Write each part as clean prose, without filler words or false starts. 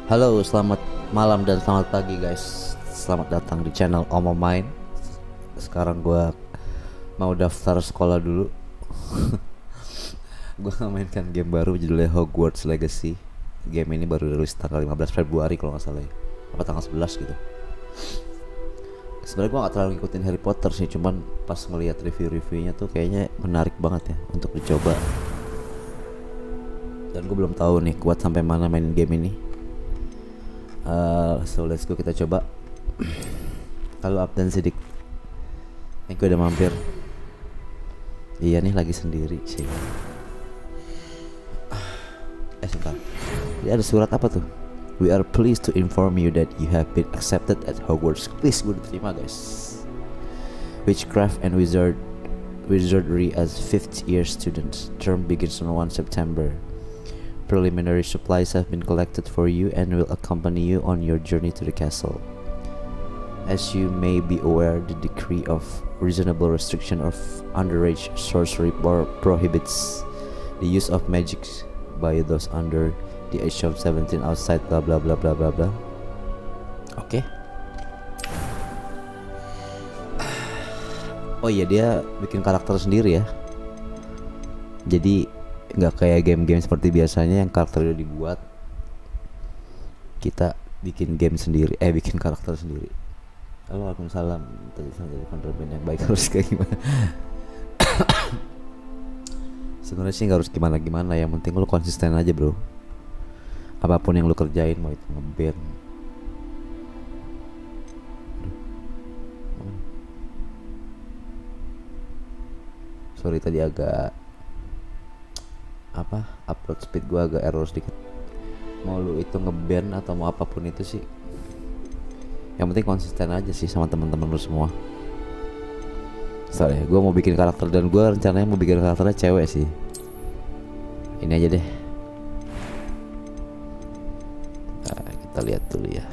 Halo, selamat malam dan selamat pagi guys. Selamat datang di channel Omo Main. Sekarang gua mau daftar sekolah dulu. Gua mainkan game baru judulnya Hogwarts Legacy. Game ini baru rilis tanggal 15 Februari kalau nggak salah ya. Apa tanggal 11 gitu. Sebenarnya gua nggak terlalu ngikutin Harry Potter sih, cuman pas ngelihat review-reviewnya tuh kayaknya menarik banget ya untuk dicoba. Dan gue belum tahu nih kuat sampai mana main game ini. So let's go, kita coba. Halo Abdan Sidik, gue udah mampir. Iya nih lagi sendiri sih. Sebentar. Ini ada surat apa tuh? We are pleased to inform you that you have been accepted at Hogwarts. Please, gue diterima guys. Witchcraft and Wizardry as 5th year students. Term begins on 1 September. Preliminary supplies have been collected for you and will accompany you on your journey to the castle. As you may be aware, the decree of reasonable restriction of underage sorcery prohibits the use of magic by those under the age of 17 outside blah blah blah blah blah blah. Oke. Oh iya, dia bikin karakter sendiri ya. Jadi nggak kayak game-game seperti biasanya yang karakter udah dibuat. Kita bikin game sendiri, bikin karakter sendiri. Halo, waalaikumsalam. Tadi saya jadi kontraben yang baik harus kayak gimana? Sebenarnya sih nggak harus gimana-gimana, yang penting lu konsisten aja bro. Apapun yang lu kerjain, mau itu ngeband. Sorry tadi agak upload speed gua agak error sedikit. Mau lu itu ngeband atau mau apapun itu sih, yang penting konsisten aja sih sama teman-teman lu semua. Sorry, gua mau bikin karakter dan gua rencananya mau bikin karakternya cewek sih. Ini aja deh. Nah, kita lihat dulu ya.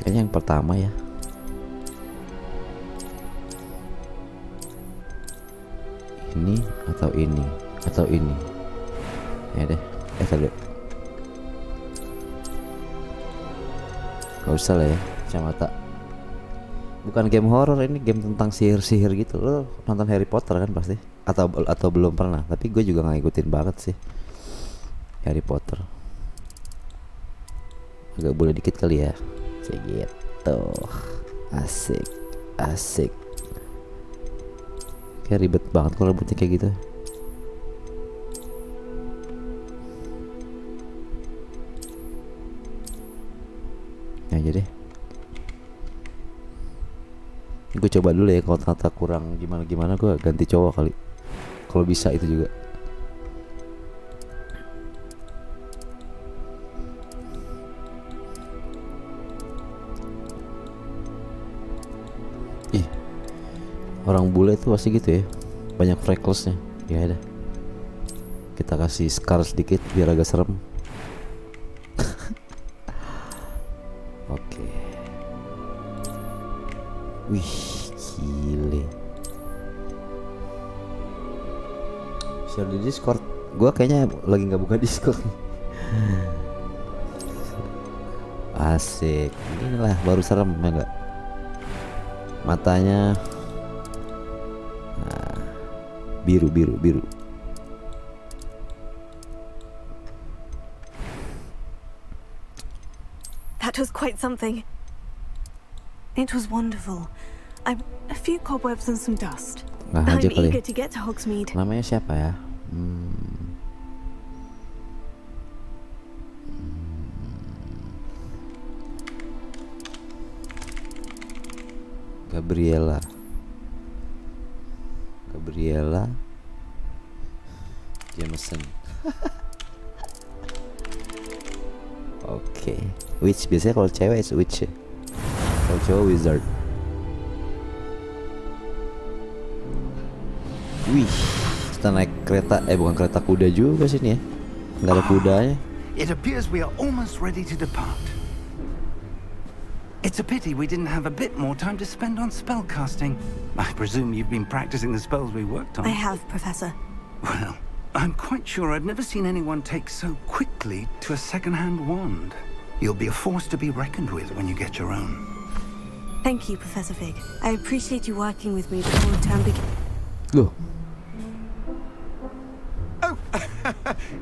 Kayaknya yang pertama ya. Ini atau ini atau ini. Ya deh. Kita lihat. Gak usah lah ya, kacamata. Bukan game horror, ini game tentang sihir-sihir gitu. Lo nonton Harry Potter kan pasti? Atau belum pernah? Tapi gue juga nggak ngikutin banget sih Harry Potter. Agak boleh dikit kali ya. Segitu. Asik. Kayak ribet banget kalau ribetnya kayak gitu. Ya aja deh. Gue coba dulu ya, kalau ternyata kurang gimana gue ganti cowok kali. Kalau bisa itu juga. Orang bule itu pasti gitu ya, banyak freckles-nya. Ya udah, kita kasih scar sedikit biar agak serem. Oke. Wih, gile. Share di Discord. Gua kayaknya lagi nggak buka Discord. Asik. Inilah baru serem ya enggak? Matanya biru. That was quite something. It was wonderful. A few cobwebs and some dust. I'm eager to get to Hogsmeade. Namanya siapa ya? Gabriela Jameson. Oke. Witch biasanya kalau cewek itu witch ya. Kalau cowok wizard. Wih, kita naik kereta, bukan kereta kuda juga sini ya. Nggak ada kudanya. It appears we are almost ready to depart. It's a pity we didn't have a bit more time to spend on spellcasting. I presume you've been practicing the spells we worked on. I have, Professor. Well, I'm quite sure I've never seen anyone take so quickly to a second-hand wand. You'll be a force to be reckoned with when you get your own. Thank you, Professor Fig. I appreciate you working with me before the term begins. Loh, Oh,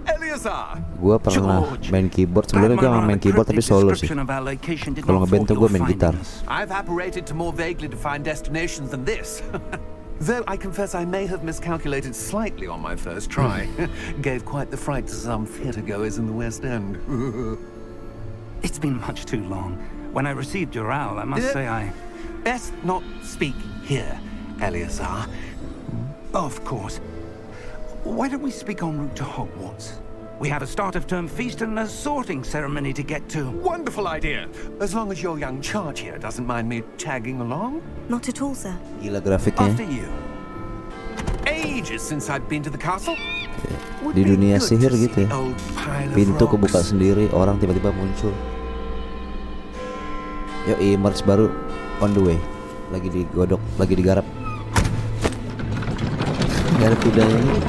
Eleazar. gua pernah main keyboard. Sebenarnya gua emang main keyboard tapi solo sih. Kalau ngeband tuh gua main gitar. I've apparated to more vaguely defined destinations than this. Though I confess I may have miscalculated slightly on my first try. Gave quite the fright to some theatre goers in the West End. It's been much too long. When I received your owl, I must say I... Best not speak here, Eleazar. Of course. Why don't we speak en route to Hogwarts? We have a start-of-term feast and a sorting ceremony to get to. Wonderful idea. As long as your young charge here doesn't mind me tagging along. Not at all, sir. Gila grafiknya. After you. Ages since I've been to the castle. Di dunia sihir gitu ya. Pintu kebuka sendiri, orang tiba-tiba muncul. Yo, merch baru on the way. Lagi digodok, lagi digarap. Garap kudanya ini.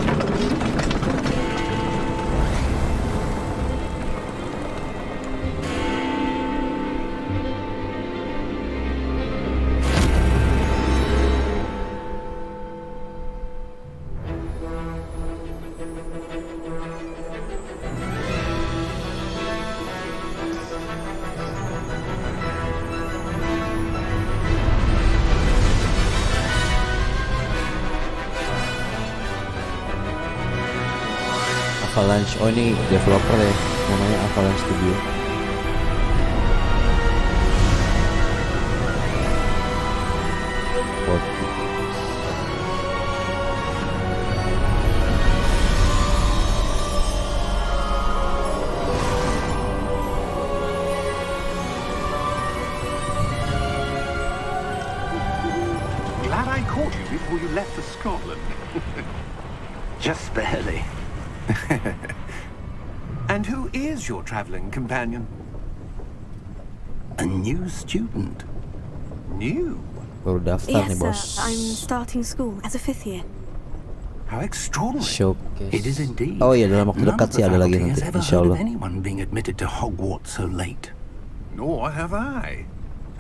Avalanche, oh ini developer ya, namanya Avalanche Studio. Glad I caught you before you left for Scotland. Just barely. And who is your traveling companion? A new student. New? Baru daftar nih Yes, bos. sir. I'm starting school as a 5th year. How extraordinary. Showcase. It is indeed. Oh iya, dalam waktu None dekat of sih the ada lagi faculty nanti, has ever insya heard Allah. of anyone being admitted to Hogwarts so late. Nor have I.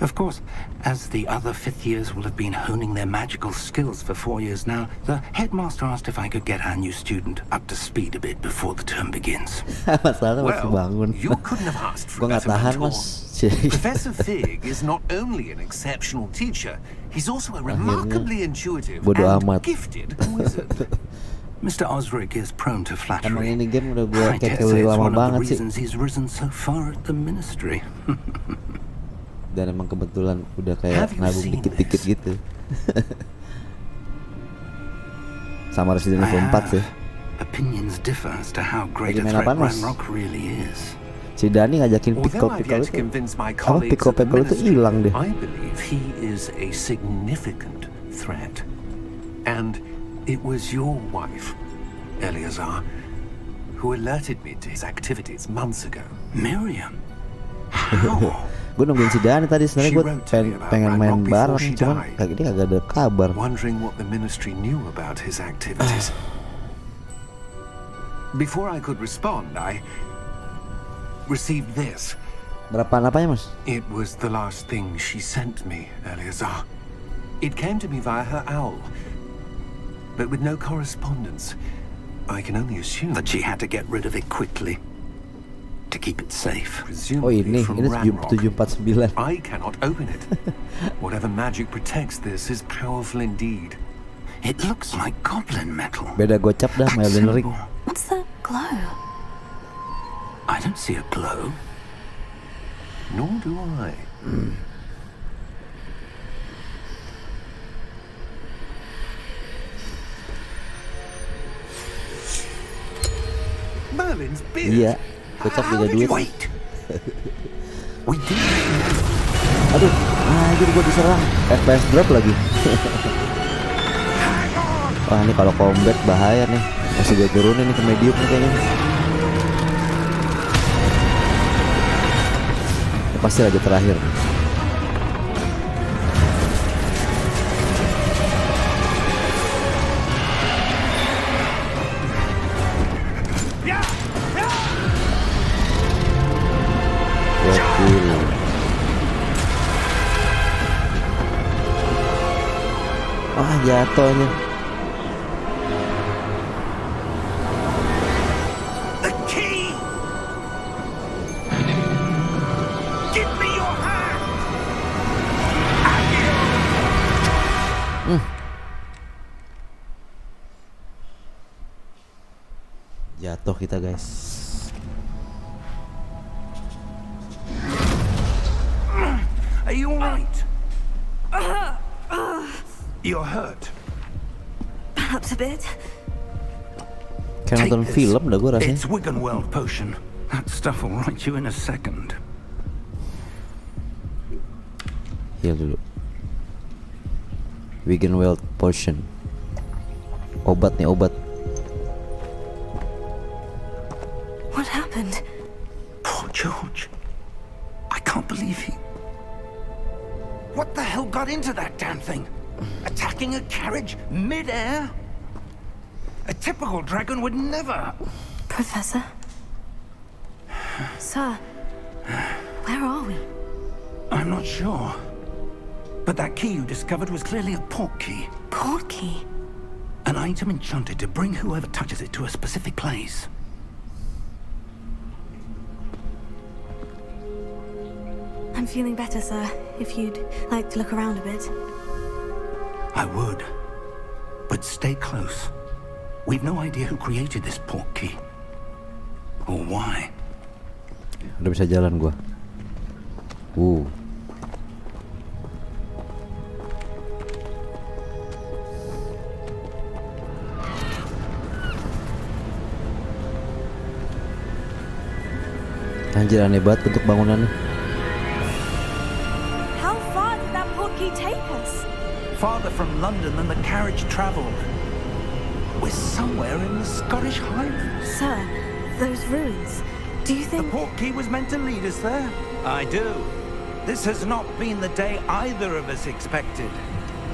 Of course, as the other 5th years will have been honing their magical skills for 4 years now, the headmaster asked if I could get our new student up to speed a bit before the term begins. Masalahnya masih bangun. You couldn't have asked for Gua a nggak better tahan mentor. mas. Professor Fig is not only an exceptional teacher, he's also a remarkably intuitive bodo and amat. gifted wizard. Mr. Osric is prone to Emang flattery. ini game udah gua I dare kekel say it's lama one of the banget sih. reasons he's risen so far at the ministry. Dan emang kebetulan udah kayak Have you nabung seen dikit-dikit this? gitu. Sama Resident Evil 4 sih. Opinions differ as to how great Lagi a main threat apaan, Mas? Ranrock really is. Si Dani ngajakin Although I've pikol-pikol yet to itu. convince my Apa colleagues at the pikol-pikol itu ministry, hilang deh. I believe he is a significant threat. And it was your wife, Eleazar, who alerted me to his activities months ago. Miriam? How? Gue nungguin si Dani tadi sebenarnya She gue wrote to me about pengen main Ranrock before bareng, she cuman died. kayak gini kagak ada kabar. Wondering what the ministry knew about his activities. Before I could respond, I received this. Berapaan apanya mas? It was the last thing she sent me, Eleazar. It came to me via her owl, but with no correspondence. I can only assume That she had to get rid of it quickly to keep it safe. Oh presumably ini from Ranrock. 749. I cannot open it. Whatever magic protects this is powerful indeed. It looks like goblin metal. Beda gocap dah, That Elden Ring. symbol. What's that glow? I don't see a glow. Nor do I. Merlin's beard. Iya, gocap How beda did you- duit. Wait. We do. Aduh, anjir gue diserang. FPS drop lagi. Wah ini kalau combat bahaya nih. Masih gue turunin nih ke medium nih kayaknya. Ini pasti raja terakhir. Jatuhnya. The key! Give me your hand! Jatuh kita guys. Are you alright? You're hurt. Perhaps a bit. Kayak nonton this. film dah gue rasanya. It's Wiggenweld potion. That stuff will right you in a second. Heal dulu. Wiggenweld potion. Obat nih, obat. What happened? Poor George. I can't believe he... What the hell got into that damn thing? Attacking a carriage mid-air? A typical dragon would never... Professor? Sir, where are we? I'm not sure. But that key you discovered was clearly a port key. Port key? An item enchanted to bring whoever touches it to a specific place. I'm feeling better, sir. If you'd like to look around a bit. I would. But stay close. We've no idea who created this port key. Or why. Udah bisa jalan gua. Anjir, aneh banget bentuk bangunannya. How far did that port key take us? Farther from London than the carriage travelled. We're somewhere in the Scottish Highlands. Sir, those ruins. Do you The think... port key was meant to lead us there? I do. This has not been the day either of us expected.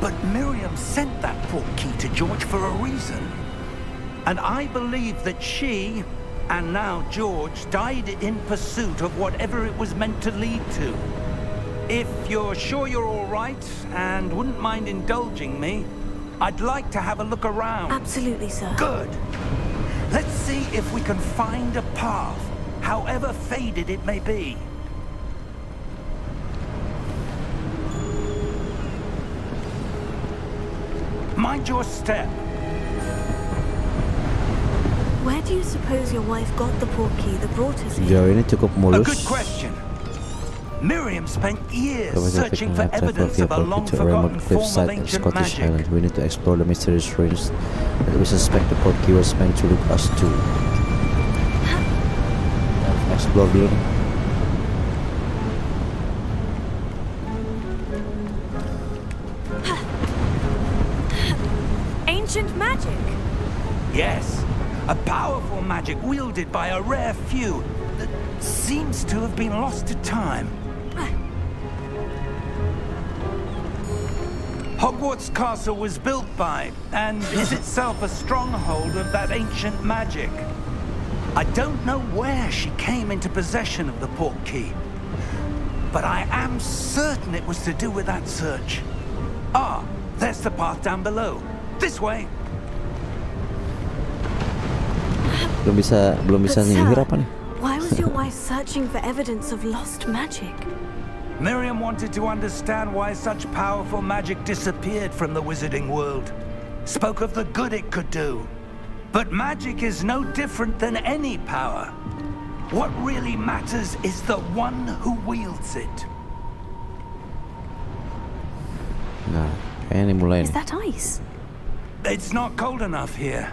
But Miriam sent that port key to George for a reason. And I believe that she, and now George, died in pursuit of whatever it was meant to lead to. If you're sure you're all right and wouldn't mind indulging me, I'd like to have a look around. Absolutely, sir. Good. Let's see if we can find a path, however faded it may be. Mind your step. Where do you suppose your wife got the port key that brought us here? Sejauh ini cukup A mulus. good question. Miriam spent years Professor searching Pickman for have traveled evidence of a vehicle to a long-forgotten remote form of cliffside in ancient Scottish magic. Highlands. We need to explore the mysterious ruins that we suspect the port key was meant to lead us to. Explore dulu nih. Ancient magic? Yes, a powerful magic wielded by a rare few that seems to have been lost to time. Hogwarts Castle was built by, and is itself a stronghold of that ancient magic. I don't know where she came into possession of the port key, but I am certain it was to do with that search. Ah, there's the path down below. This way. Belum bisa But nyihir sir, apa nih? why was your wife searching for evidence of lost magic? Miriam wanted to understand why such powerful magic disappeared from the wizarding world. Spoke of the good it could do. But magic is no different than any power. What really matters is the one who wields it. Nah, kayaknya ini mulai Is nih. that ice? It's not cold enough here.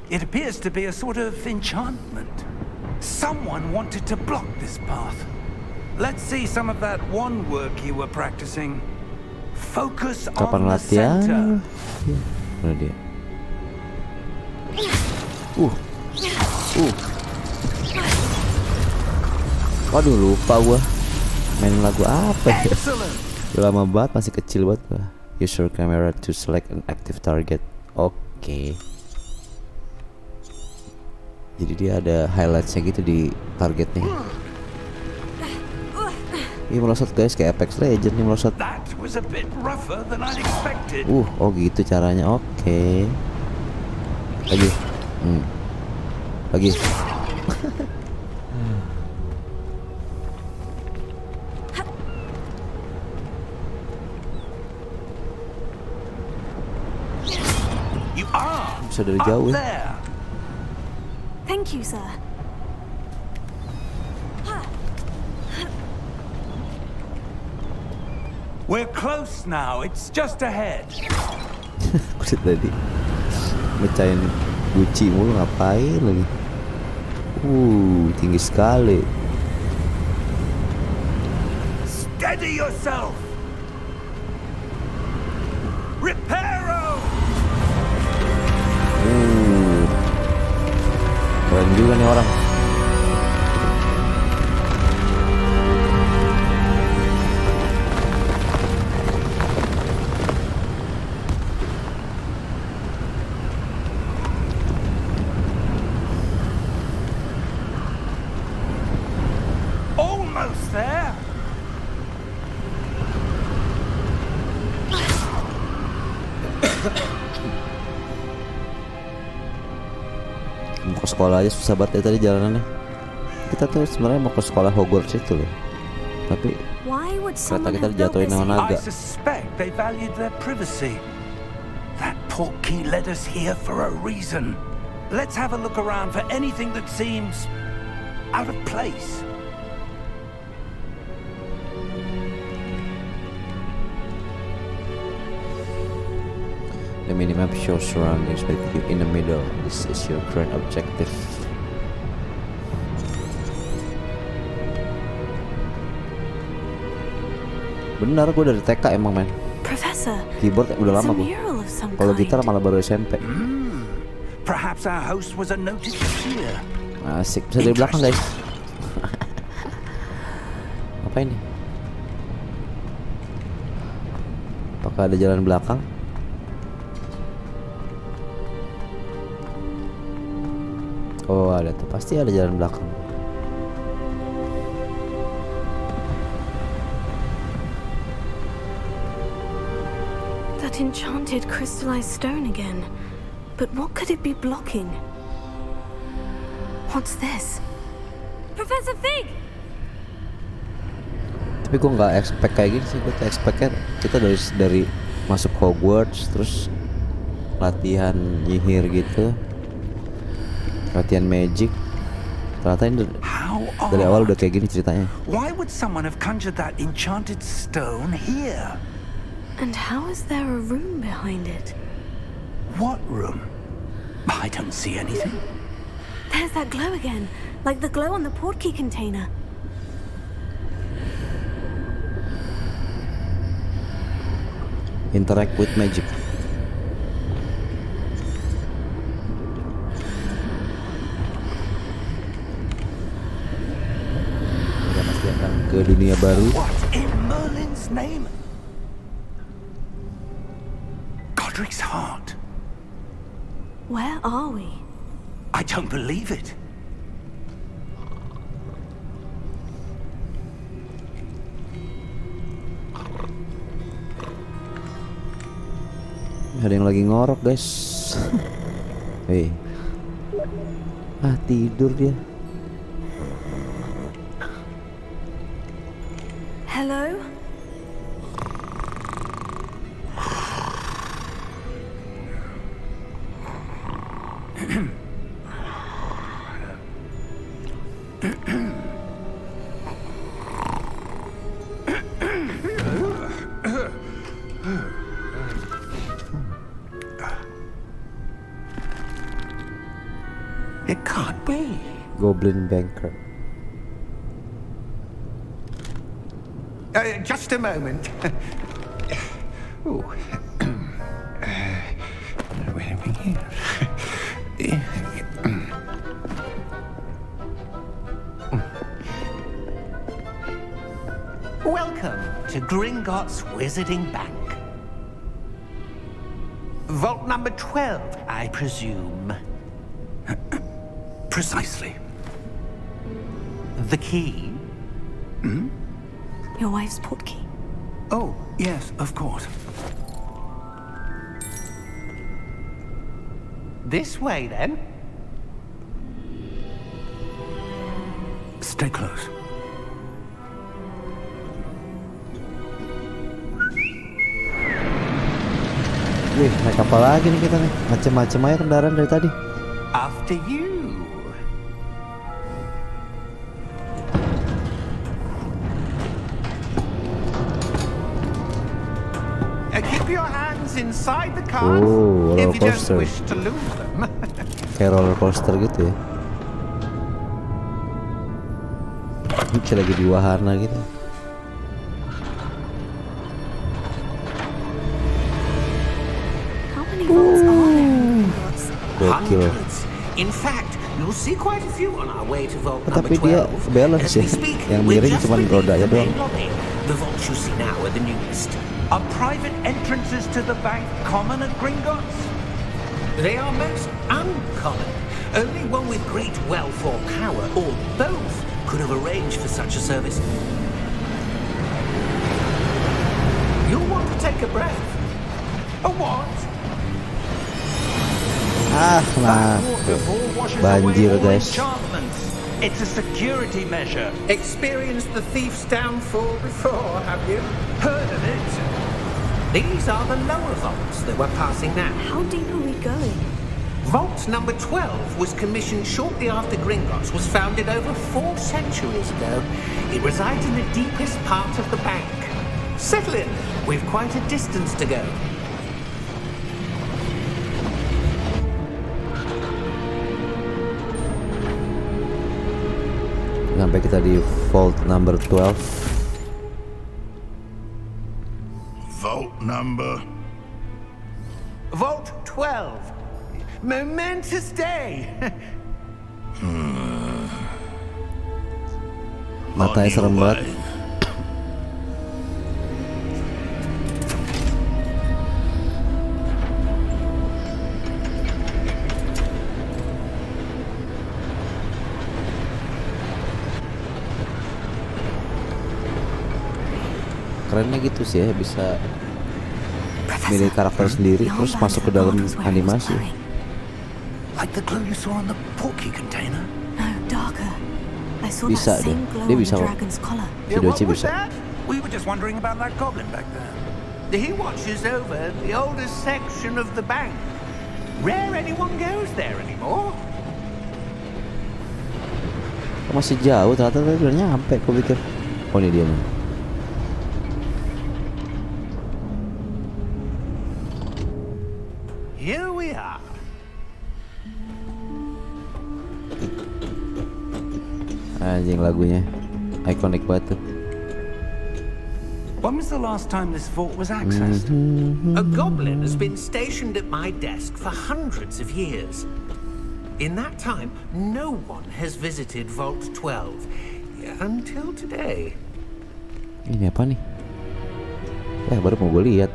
It appears to be a sort of enchantment. Someone wanted to block this path. Let's see some of that one work you were practicing. Focus Kapan on the latihan? center. Mana dia? Waduh, lupa gua main lagu apa ya? Excellent. Udah lama banget, masih kecil banget gua. Use your camera to select an active target. Oke. Jadi dia ada highlightsnya gitu di targetnya. Ini melosot guys, kayak Apex Legends nih melosot. That was a bit rougher than I'd expected. Oh gitu caranya. Oke. Lagi. Lagi. You are Bisa dari jauh up ya. there. Thank you, sir. We're close now. It's just ahead. Kulit tadi mecahin guci mulu ngapain lagi. Tinggi sekali. Steady yourself. Reparo. Keren juga nih orang. Almost there. Mau ke sekolah aja susah banget ya tadi jalanannya. Kita tuh sebenarnya mau ke sekolah Hogwarts itu loh. Tapi Why would kereta someone kita have built dijatuhin this sama here? I naga. suspect they valued their privacy. That portkey led us here for a reason. Let's have a look around for anything that seems out of place. The minimap shows surroundings with you in the middle. This is your current objective. Benar, gue dari TK emang main Professor, keyboard udah it's a lama gue. mural of some Kalau gitar kind. malah baru SMP. Perhaps our host was a noted seer. Asik, bisa dari belakang guys. Apa ini? Apakah ada jalan belakang? Oh ada tuh, pasti ada jalan belakang. That enchanted crystallized stone again. But what could it be blocking? What's this? Professor Fig! Tapi gue nggak expect kayak gini sih. Gue tuh expectnya kita dari masuk Hogwarts terus latihan nyihir gitu, latihan magic. Ternyata ini How dari awal udah odd. kayak gini ceritanya. Why would someone have conjured that enchanted stone here? And how is there a room behind it? What room? I don't see anything. There's that glow again, like the glow on the portkey container. Interact with magic. Kita pasti akan ke dunia baru. What in Merlin's name? Godric's heart. Where are we? I don't believe it. Ada yang lagi ngorok guys. Hei. Tidur dia. Hello? It can't be. Goblin banker. Just a moment. Ooh. Where are we here? Welcome to Gringotts Wizarding Bank. Vault number 12, I presume. Precisely. The key? Your wife's portkey. Oh, yes, of course. This way, then. Stay close. Wih, naik kapal lagi nih kita nih. Macem-macem aja kendaraan dari tadi. After you. Keep your hands inside the car Oh, if roller you don't coaster. wish to lose them. Kayak roller coaster gitu ya. Ini kayak lagi di wahana gitu. How many volts are there in Hogwarts? Gokil. Hundreds. In fact, you'll see quite a few on our way to vault Oh, number tapi dia 12. balance As we ya. speak, Yang we're miring just cuman beneath rodanya the main doang. lobby. The vaults you see now are the newest. Are private entrances to the bank common at Gringotts? They are most uncommon. Only one with great wealth or power, or both, could have arranged for such a service. You'll want to take a breath. A what? Ah, nah. Waterfall washes Banjir, away all guys. enchantments. It's a security measure. Experienced the thief's downfall before, have you? Heard of it? These are the lower vaults that we're passing now. How deep are we going? Vault number 12 was commissioned shortly after Gringotts was founded over 4 centuries ago. It resides in the deepest part of the bank. Settle in. We've quite a distance to go. Sampai kita di vault number 12. Vault number. Vault 12. Momentous day. Matanya serem banget. Kerennya gitu sih ya, bisa milih karakter sendiri terus masuk ke dalam animasi. Like the glow you saw on the portkey container? No, darker. I saw Bisa that deh. same glow Dia on bisa the kok. dragon's collar. Video Ci what was bisa. that? We were just wondering about that goblin back there. He watches over the oldest section of the bank. Rare anyone goes there anymore. Kok masih jauh, ternyata tadi udah nyampe. Aku pikir, oh ini dia nih. Here we are. Anjing lagunya ikonik banget tuh. When was the last time this vault was accessed? A goblin has been stationed at my desk for hundreds of years. In that time, no one has visited Vault 12 until today. Ini apa nih? Ya baru mau gue lihat.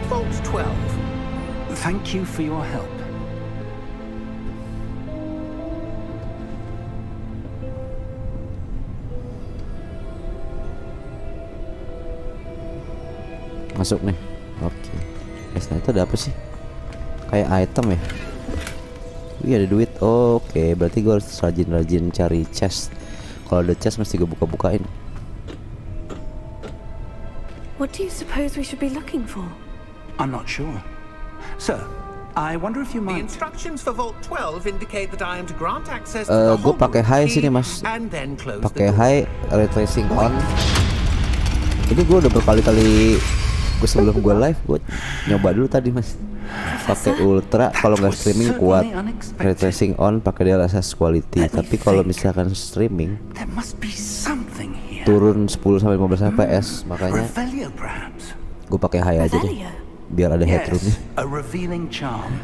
Vault 12. Thank you for your help. Masuk nih. Oke. Guys, nah itu ada apa sih? Kayak item ya? Iya ada duit. Oke, berarti gue harus rajin-rajin cari chest. Kalau ada chest mesti gue buka-bukain. What do you suppose we should be looking for? I'm not sure. Sir, I wonder if you The might... instructions for Vault 12 indicate that I am to grant access to the Gue pakai Hogwarts high key sini mas. and then close Pakai the door. high, ray tracing on. Ini gue udah berkali-kali. Gue sebelum gue live gue nyoba dulu tadi mas. Pakai ultra, kalau nggak streaming kuat. Ray tracing on, pakai DLSS quality. Tapi kalau misalkan streaming There must be something here. turun 10 sampai 15 fps. Makanya Revelio, perhaps? gue pakai high aja deh, Revelio? biar ada headroomnya. Yes, a revealing charm.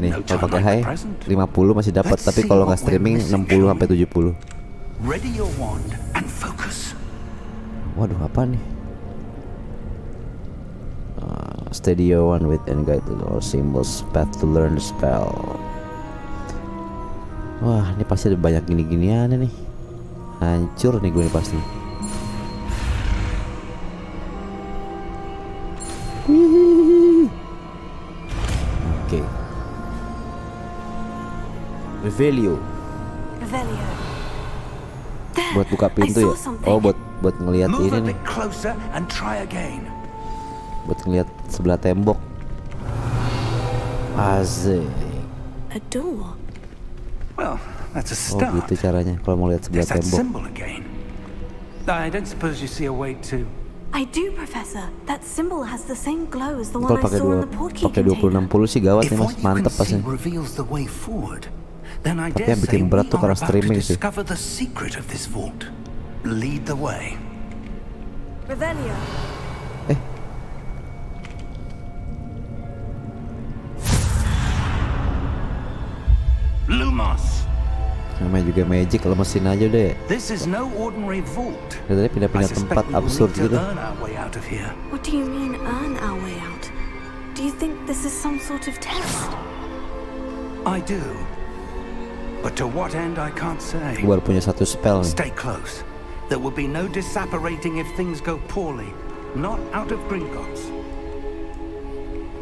Nih No kalau time pakai like high the present. 50 masih dapat, Let's tapi see kalau what nggak we're streaming missing, 60 sampai 70. Ready your wand and focus. Waduh apa nih? Steady your one with and guide to all symbols path to learn the spell. Wah, ini pasti ada banyak gini-ginian nih. Hancur nih gue nih pasti. Oke. Revelio. Revelio. There. Buat buka pintu I ya. saw something. Oh, buat ngelihat Move a ini nih. bit closer and try again. Buat ngelihat sebelah tembok. Asik. A door. Well, that's a Oh, start. gitu caranya kalau mau lihat sebelah There's that tembok. symbol again. I don't suppose you see a way to... I do, Professor. That symbol has the same glow as the one Kalau I pakai saw in the portkey pakai container. 2060 sih gawat If nih Mas, what you can mantep see pasnya. reveals the way forward, then I Tapi dare yang say bikin we berat tuh are karena about to streaming sih. discover the secret of this vault. Lead the way. Revelio. Lumos! Namanya juga magic, lemesin aja deh. This is no ordinary vault. Dari tadi I pindah-pindah tempat suspect we will absurd need to gitu. earn our way out of here. What do you mean, earn our way out? Do you think this is some sort of test? I do. But to what end I can't say. Gue baru punya satu spell nih. Stay close. There will be no disapparating if things go poorly. Not out of Gringotts.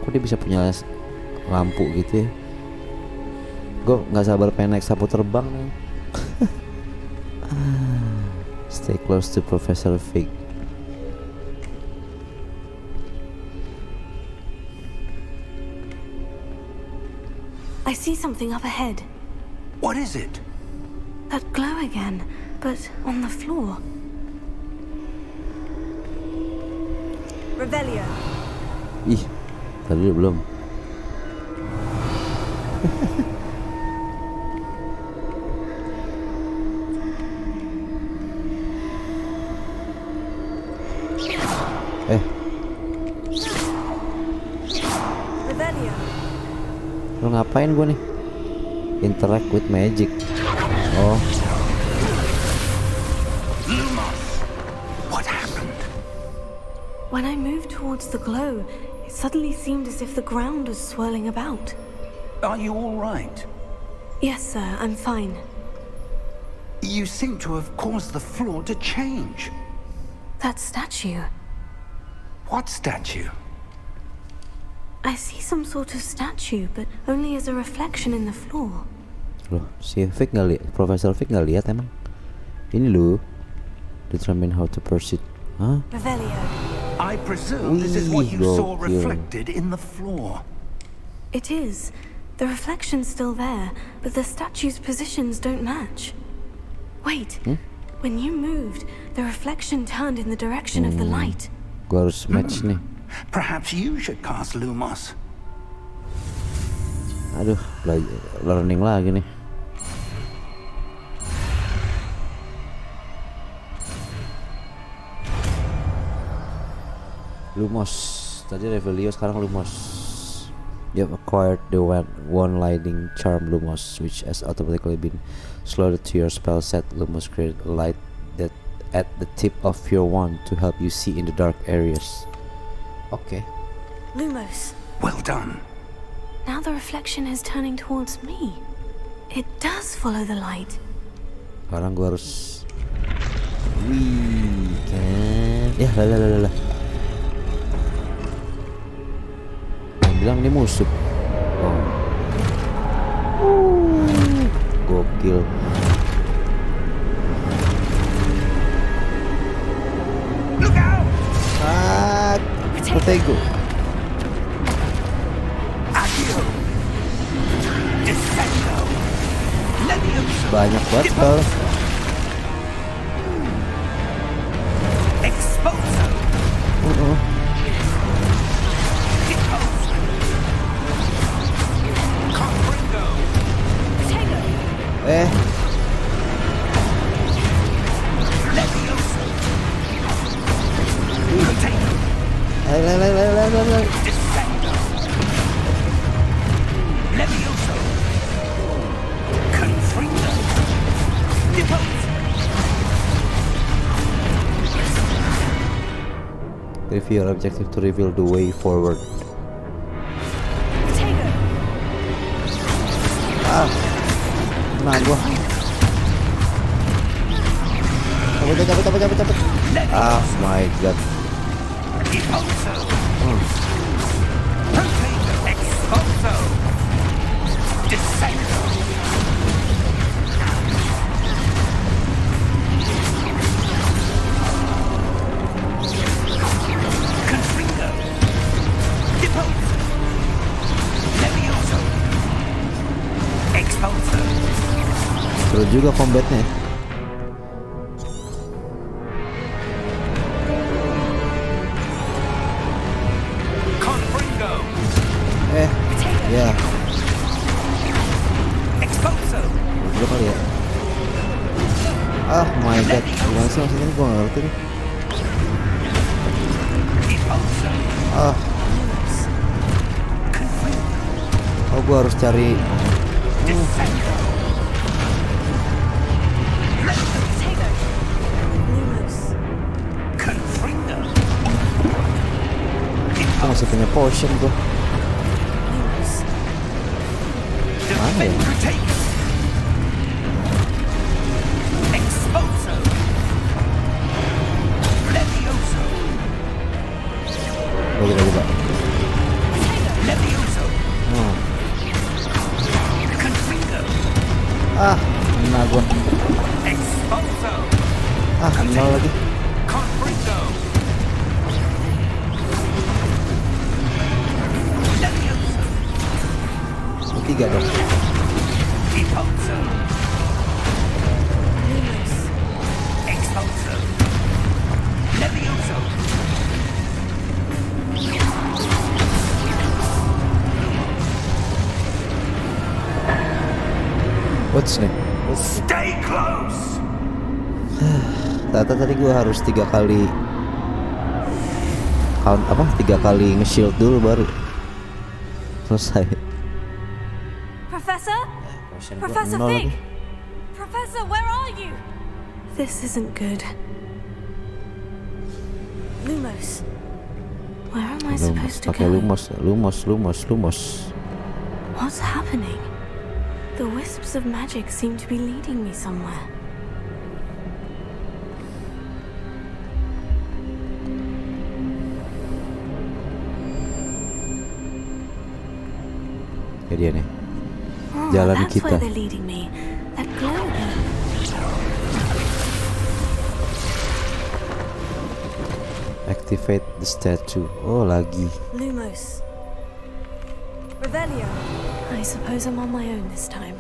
Kok dia bisa punya lampu gitu ya? Gue nggak sabar pengen naik sapu terbang nih. Stay close to Professor Fig. I see something up ahead. What is it? That glow again, but on the floor. Revelio. Ih, tadi belum. Revelio. Lo ngapain gue nih? Interact with magic. Oh, Lumos! What happened? When I moved towards the glow, it suddenly seemed as if the ground was swirling about. Are you all right? Yes, sir, I'm fine. You seem to have caused the floor to change. That statue. What statue? I see some sort of statue, but only as a reflection in the floor. loh, si Fig nggak lihat, Profesor Fig nggak lihat emang. Ini lo, determine how to proceed. Hah? Revelio. I presume this is what you saw Gokil. reflected in the floor. It is. The reflection's still there, but the statue's positions don't match. Wait. When you moved, the reflection turned in the direction of the light. Gue harus match nih. Perhaps you should cast Lumos. Aduh, learning lagi nih. Lumos. Tadi Revelio, sekarang Lumos. You have acquired the one lighting charm Lumos, which has automatically been slotted to your spell set. Lumos create a light that at the tip of your wand to help you see in the dark areas. Okay. Lumos. Well done. Now the reflection is turning towards me. It does follow the light. Sekarang gue harus. Wih, kan? Ya, lah. Yang bilang ini musuh. Oh. Gokil. Look out! Ah, Protego. Accio! Descendo! Levioso! Banyak banget spell. Expulso! Depose! Confringo! Levioso! Potato! Lai. Descendo! Levioso! Confringo! Depose! Review your objective to reveal the way forward. kena gua. Cabut. Ah my god. Seru juga combatnya. Ya. Udah kali ya. Ah my god, gimana sih maksudnya, gua nggak ngerti nih. Oh gua harus cari. Gua masih punya potion gua. Mana ya? Coba. Kena gua. Kena lagi. Tiga dong. What's next? Stay close. Tadi gua harus 3 kali count 3 kali nge-shield dulu baru selesai. Professor Fig! Professor, where are you? This isn't good. Lumos. Where am I supposed to go? Lumos. What's happening? The wisps of magic seem to be leading me somewhere. Kayak dia nih. Jalan that's kita. Where they're leading me. That glow there. Activate the statue. Oh lagi. Lumos. Revelio. I suppose I'm on my own this time.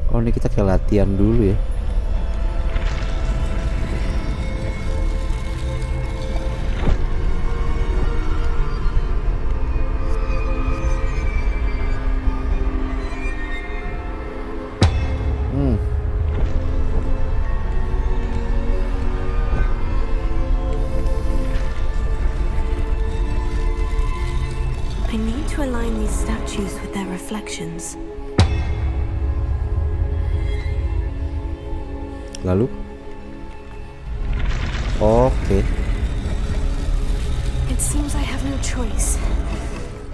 Oh ini kita kayak latihan dulu ya. I need to align these statues with their reflections. Lalu? Oke. It seems I have no choice.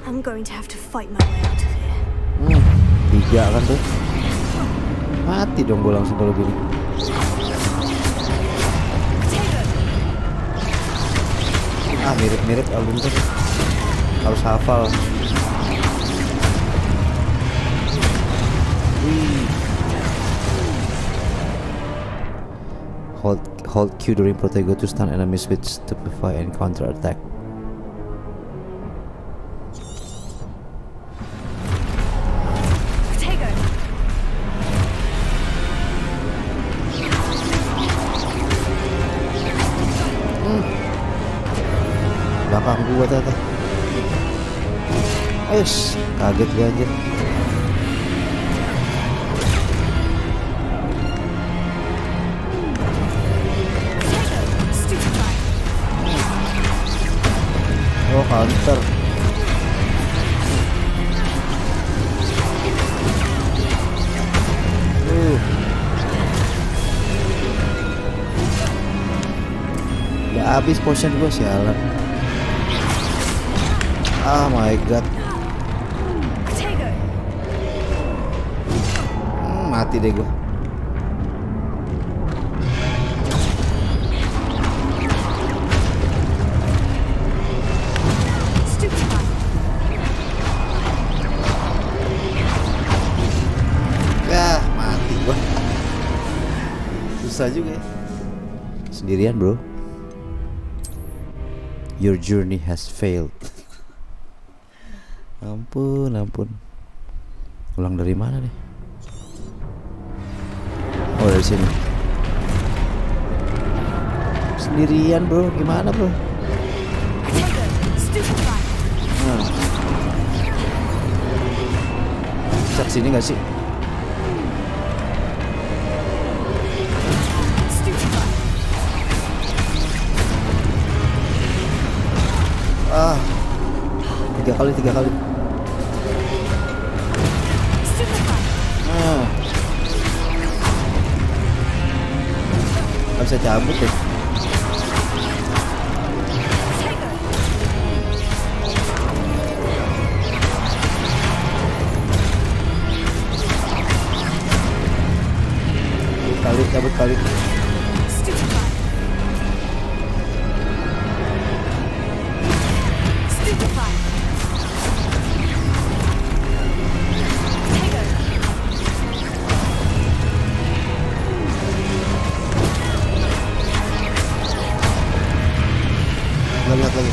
I'm going to have to fight my way out of here. 3 kan tuh. Mati dong gue langsung kalau gini. Mirip-mirip album tuh. Harus hafal. Hold Q during Protego to stun enemies with stupefy and counter attack. Belakang gua tata. Aish, kaget gua anjir. Oh, counter. Udah habis potion gua, sialan. Oh my god. Mati deh gua. Ya, mati gua. Susah juga ya. Sendirian, bro. Your journey has failed. Ampun, ampun. Ulang dari mana nih? Oh, dari sini. Sendirian, bro. Gimana, bro? Bisa kesini nggak sih? Ah, tiga kali. Nggak bisa cabut ya. Cabut kali. Lihat lagi.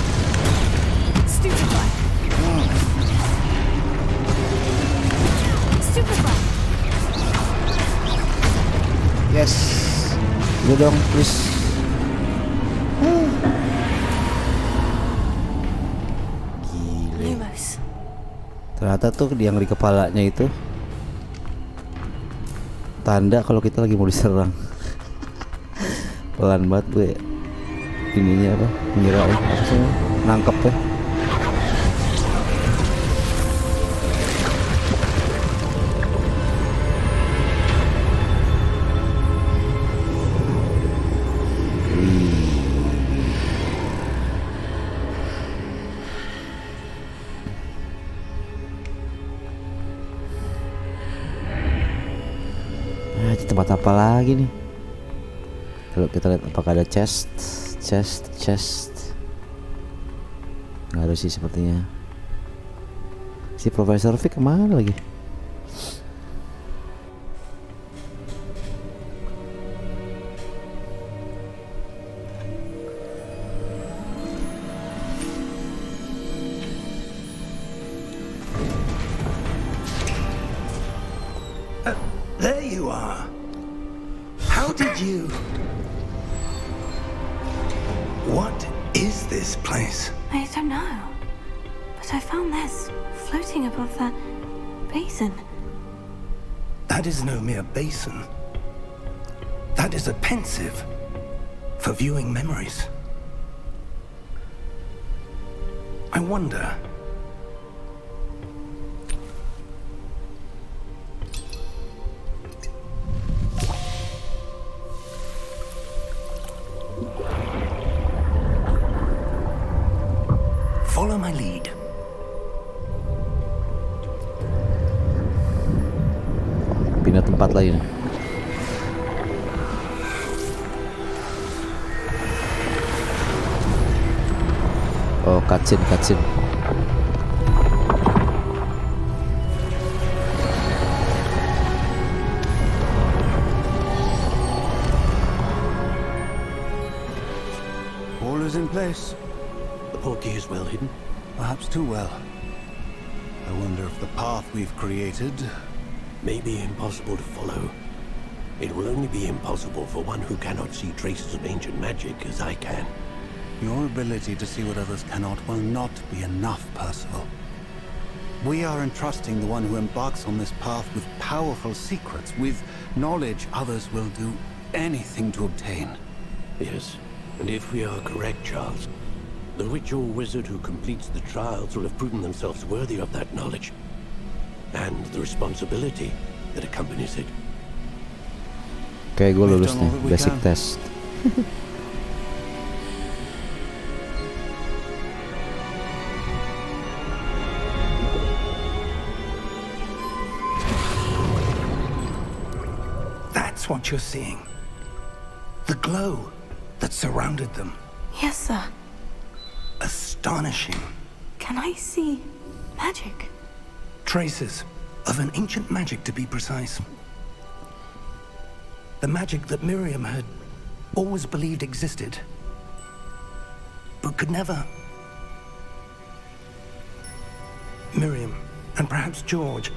Yes. Udah dong, please. Gile. Ternyata tuh yang di kepalanya itu tanda kalau kita lagi mau diserang. Pelan banget gue. Ininya apa? Ngira ya, nangkep ya. Nah, di tempat apa lagi nih? Kalau kita lihat apakah ada chest. Nggak ada sih sepertinya. Si Profesor Vic kemana lagi? There you are. How did you... What is this place? I don't know. But I found this floating above that basin. That is no mere basin. That is a pensive for viewing memories. I wonder... Follow my lead. Pindah tempat lain. Oh, cutscene. All is in place. The portkey is well hidden. Perhaps too well. I wonder if the path we've created... May be impossible to follow. It will only be impossible for one who cannot see traces of ancient magic as I can. Your ability to see what others cannot will not be enough, Percival. We are entrusting the one who embarks on this path with powerful secrets, with knowledge others will do anything to obtain. Yes, and if we are correct, Charles, the witch or wizard who completes the trials will have proven themselves worthy of that knowledge, and the responsibility that accompanies it. Oke, gue lulus nih, basic test. That's what you're seeing. The glow that surrounded them. Yes, sir. Astonishing. Can I see magic? Traces of an ancient magic, to be precise. The magic that Miriam had always believed existed, but could never. Miriam, and perhaps George,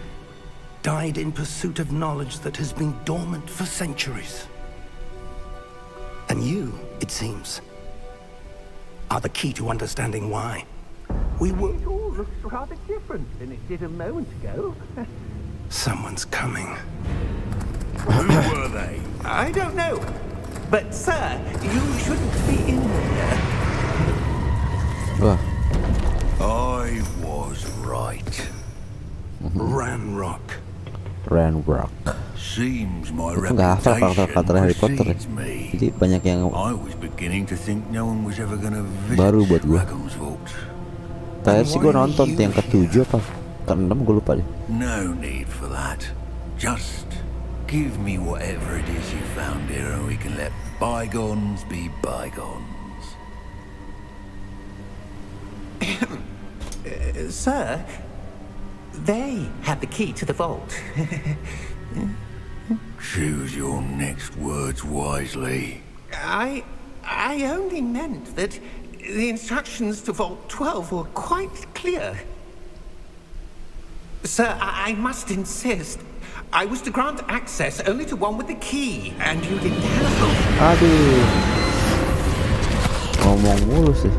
died in pursuit of knowledge that has been dormant for centuries. And you, it seems, are the key to understanding why. We were... It all looks rather different than it did a moment ago. Someone's coming. Who were they? I don't know. But, sir, you shouldn't be in here. Wah, I was right. Ranrock. Ranrock. Seems my Aku nggak hafal karakter Harry reputation Potter ya. precedes me. Jadi banyak yang I was beginning to think no one was ever gonna visit baru buat gua. Dragon's Vault. Terakhir sih gue nonton tuh yang ke-7 apa ke-6 gue lupa deh. No need for that. Just give me whatever it is you found here and we can let bygones be bygones. Sir, they had the key to the vault. Choose your next words wisely. I only meant that the instructions to Vault 12 were quite clear. Sir, I must insist. I was to grant access only to one with the key, and you didn't have it. Aduh, ngomong mulu sih.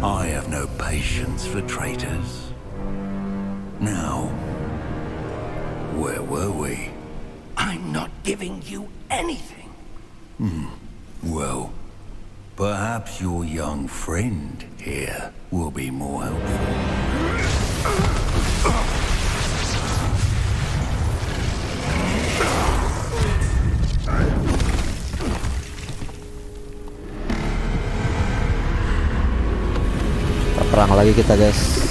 I have no patience for traitors. Now, where were we? I'm not giving you anything. Well, perhaps your young friend here will be more helpful. Perang lagi kita, guys.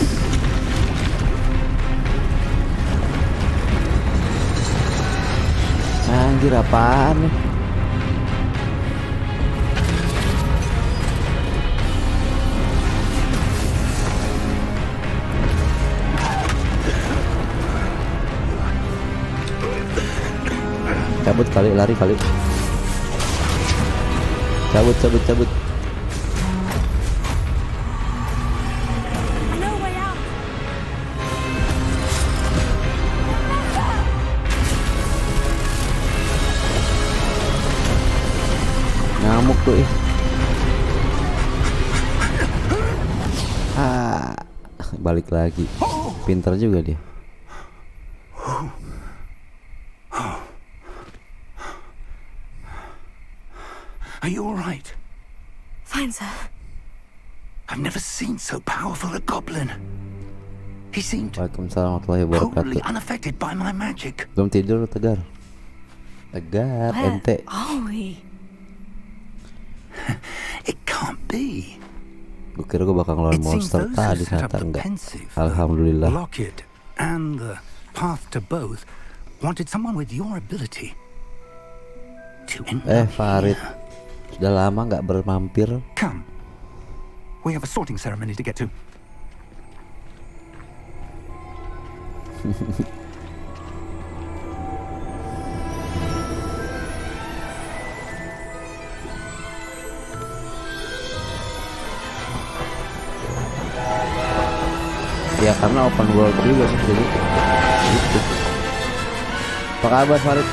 Anjir, apaan nih? Cabut kali, lari kali. Cabut. No way out. Ngamuk tuh ih. Balik lagi. Pinter juga dia. Are you all right? Fine, sir. I've never seen so powerful a goblin. He seemed Waalaikumsalam warahmatullahi totally wabarakatuh. unaffected by my magic. Belum tidur Tegar. Tegar, Where ente. are we? It can't be. Gue kira gue bakal ngeluarin It seems monster those who tadi, set up ternyata the enggak. pensive, Alhamdulillah. Locket, and the path to both wanted someone with your ability to end up Farid, here. sudah lama nggak bermampir. Come. We have a sorting ceremony to get to. Ya karena open world juga sih jadi gitu. Apa kabar Farid?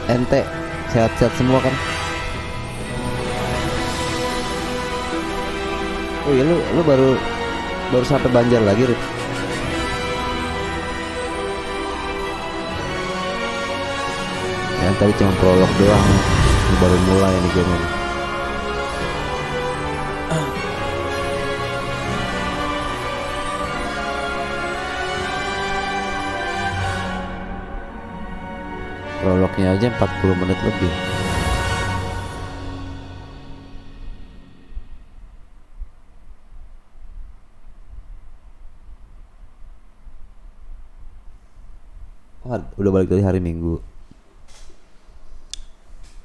Ente sehat-sehat semua kan? Oh iya, lu baru sampai Banjar lagi, Rit? Ya tadi cuma prolog doang, ini baru mulai nih game ini. Prolognya aja 40 menit lebih. Udah balik dari hari Minggu.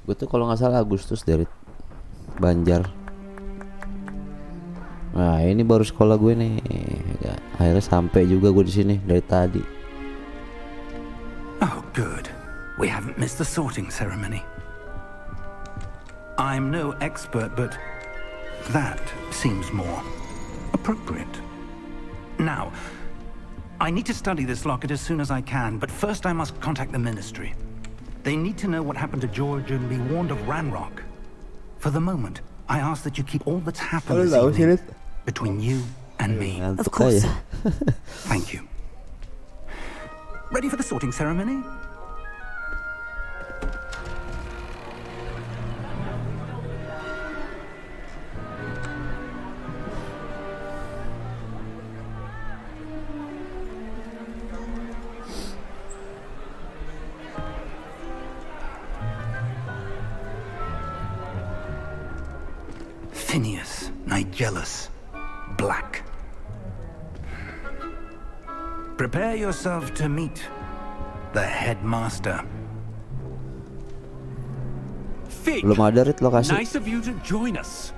Gue tuh kalau nggak salah Agustus dari Banjar. Nah ini baru sekolah gue nih. Akhirnya sampai juga gue di sini dari tadi. Oh, good. We haven't missed the sorting ceremony. I'm no expert, but that seems more appropriate. Now, I need to study this locket as soon as I can, but first I must contact the Ministry. They need to know what happened to George and be warned of Ranrock. For the moment, I ask that you keep all that's happened this evening between you and me. Of course, sir. Thank you. Ready for the sorting ceremony? Phineas, Nigellus, Black. Prepare yourself to meet the headmaster. Fig, Belum ada Rit lokasi. nice of you to join us.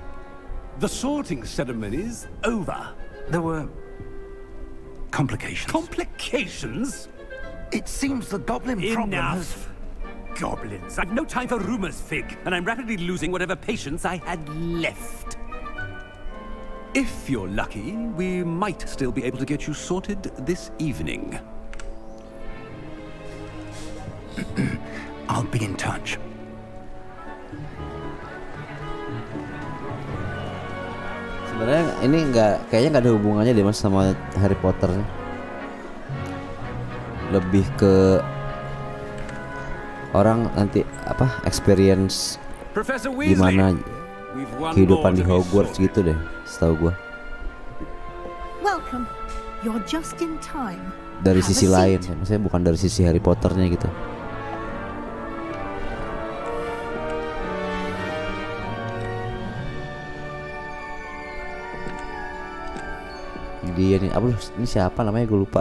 The sorting ceremony's over. There were complications. Complications? It seems the goblin problem has... Enough. Goblins. I've no time for rumors, Fig, and I'm rapidly losing whatever patience I had left. If you're lucky, we might still be able to get you sorted this evening. I'll be in touch. Sebenarnya ini kayaknya nggak ada hubungannya deh mas sama Harry Potter nih. Lebih ke orang nanti apa experience Professor Weasley, gimana we've one kehidupan more di to be Hogwarts sorted. gitu deh, setahu gua. Welcome. You're just in time. Dari Have a sisi seat. lain, ya. Maksudnya bukan dari sisi Harry Potternya gitu. Dia nih, ini siapa namanya gue lupa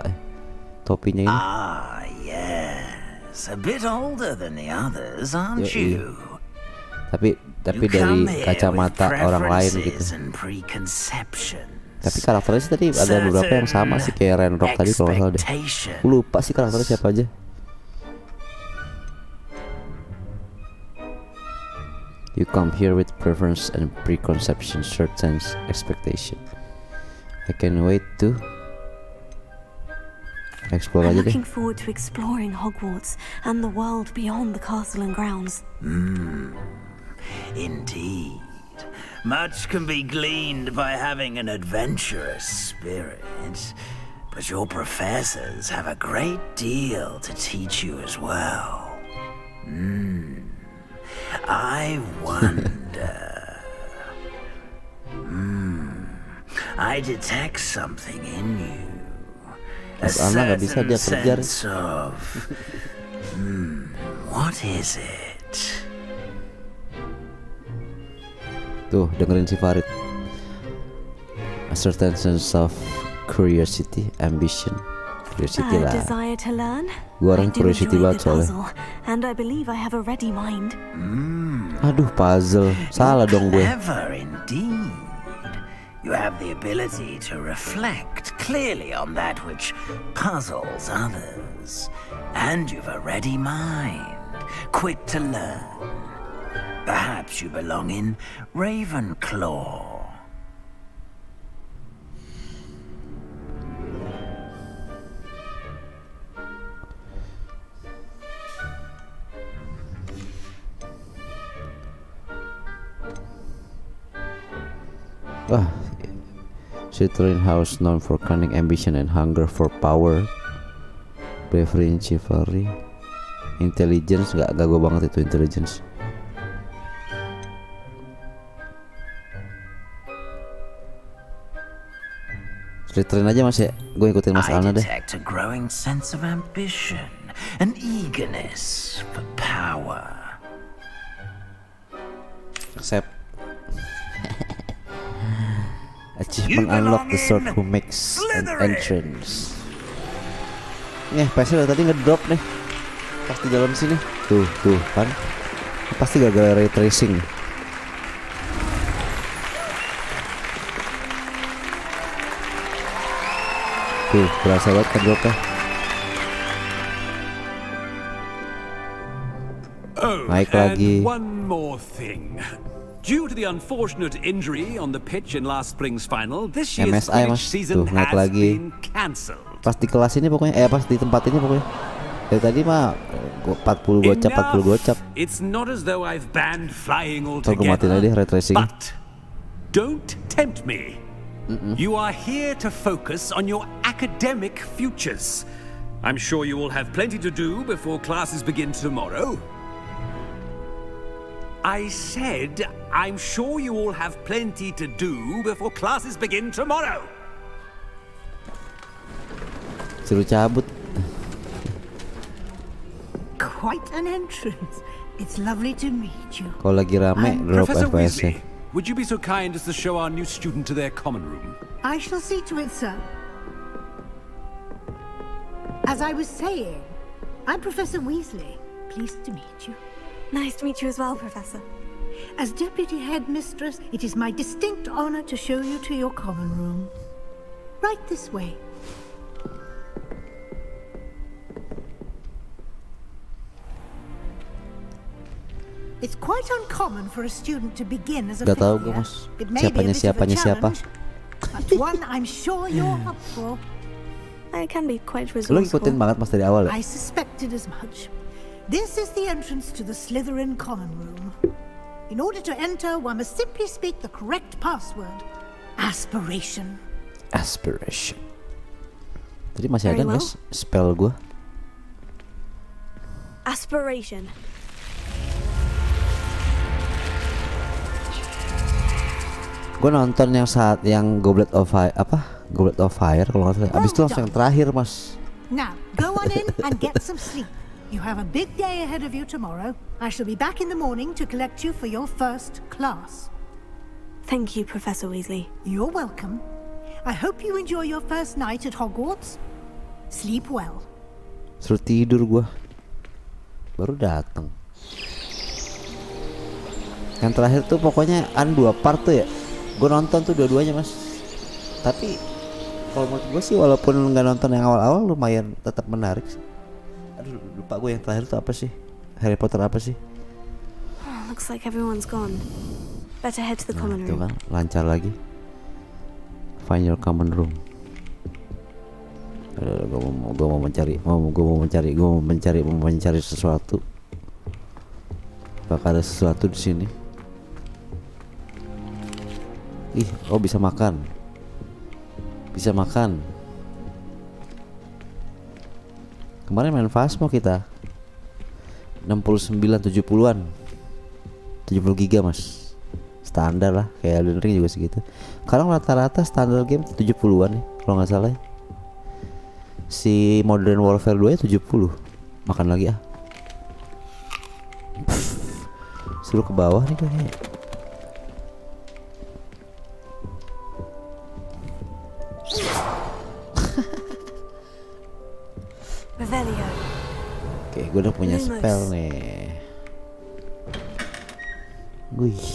topinya ini. Ah, yes. A bit older than the others, aren't Yoi. you? Tapi You dari come here kacamata with orang lain gitu. preferences and preconceptions. Tapi karakternya sih tadi ada beberapa yang sama sih kayak Ranrock tadi kalau nggak salah deh. Expectations. Gue lupa sih karakternya siapa aja. You come here with preference and preconception, certain expectation. I can wait to explore I'm aja deh. looking forward to exploring Hogwarts and the world beyond the castle and grounds. Indeed. Much can be gleaned by having an adventurous spirit, but your professors have a great deal to teach you as well. I wonder. I detect something in you. A Mas Ana nggak bisa, certain dia kerja. sense of. What is it? Tuh dengerin si Farid. A certain sense of curiosity, ambition. Curiosity A lah. desire to learn? Gua orang I do curiosity enjoy banget the soalnya. puzzle, and I believe I have a ready mind. Aduh puzzle, salah dong gue. Clever indeed. You have the ability to reflect clearly on that which puzzles others. And you've a ready mind, quick to learn. Perhaps you belong in Ravenclaw. Wah, Slytherin House known for cunning, ambition, and hunger for power. Bravery and chivalry. Intelligence, gak gue banget itu intelligence. Slytherin aja mas ya, gue ikutin Mas I Alna deh. detect a growing sense of ambition, an eagerness for power. Accept. Achievement unlock the sword who makes an entrance. Nih, PS udah tadi ngedrop nih. Pas di dalam sini. Tuh kan. Pasti gara-gara ray tracing. Tuh, berasa banget kan dropnya. Naik lagi. And one more thing. Due to the unfortunate injury on the pitch in last spring's final, this year's MSI, Quidditch Mas. season Tuh, naik has lagi. been cancelled. Pas di kelas ini pokoknya, pas di tempat ini pokoknya. Dari tadi mah 40 gocap, 40 gocap. It's not as though I've banned flying Ntar gue matiin aja altogether. deh ray tracing. But don't tempt me. You are here to focus on your academic futures. I'm sure you will have plenty to do before classes begin tomorrow. I said, I'm sure you all have plenty to do before classes begin tomorrow. Suruh cabut. Quite an entrance. It's lovely to meet you. Kalau lagi rame drop Professor FPS-nya. Weasley, would you be so kind as to show our new student to their common room? I shall see to it, sir. As I was saying, I'm Professor Weasley. Pleased to meet you. Nice to meet you as well, Professor. As Deputy Headmistress, it is my distinct honor to show you to your common room. Right this way. It's quite uncommon for a student to begin as a Gak tahu fifth gue, year. Mas. It may be a Siapanya bit of a siapanya siapa. challenge, but one I'm sure you're up for. I can be quite Lu resourceful. ngikutin banget Mas dari awal ya? I suspected as much. This is the entrance to the Slytherin common room. In order to enter, one must simply speak the correct password. Aspiration. Aspiration. Tadi masih Very ada well. guys spell gue. Aspiration. Gue nonton yang saat yang Goblet of Fire Goblet of Fire kalau nggak salah. Abis itu langsung yang terakhir Mas. Now, go on in and get some sleep. You have a big day ahead of you tomorrow. I shall be back in the morning to collect you for your first class. Thank you, Professor Weasley. You're welcome. I hope you enjoy your first night at Hogwarts. Sleep well. Suruh tidur gue. Baru datang. Yang terakhir tuh pokoknya ada 2 part tuh ya. Gue nonton tuh dua-duanya Mas. Tapi kalau menurut gue sih walaupun nggak nonton yang awal-awal lumayan tetap menarik sih. Aduh lupa gue yang terakhir tuh apa sih? Harry Potter apa sih? Looks like everyone's gone. Better head to the common Tuh room. kan lancar lagi. Find your common room. Gue mau mencari sesuatu. Bakal ada sesuatu di sini. Ih, oh bisa makan. Bisa makan. Kemarin main Phasmo kita 69 70-an 70 giga Mas. Standar lah, kayak Elden Ring juga segitu. Sekarang rata-rata standar game 70-an nih kalau nggak salah ya. Si Modern Warfare 2 nya 70. Makan lagi ah. Suruh ke bawah nih kayaknya. Revelio. Oke, gue udah punya Lumos. spell nih. Wih.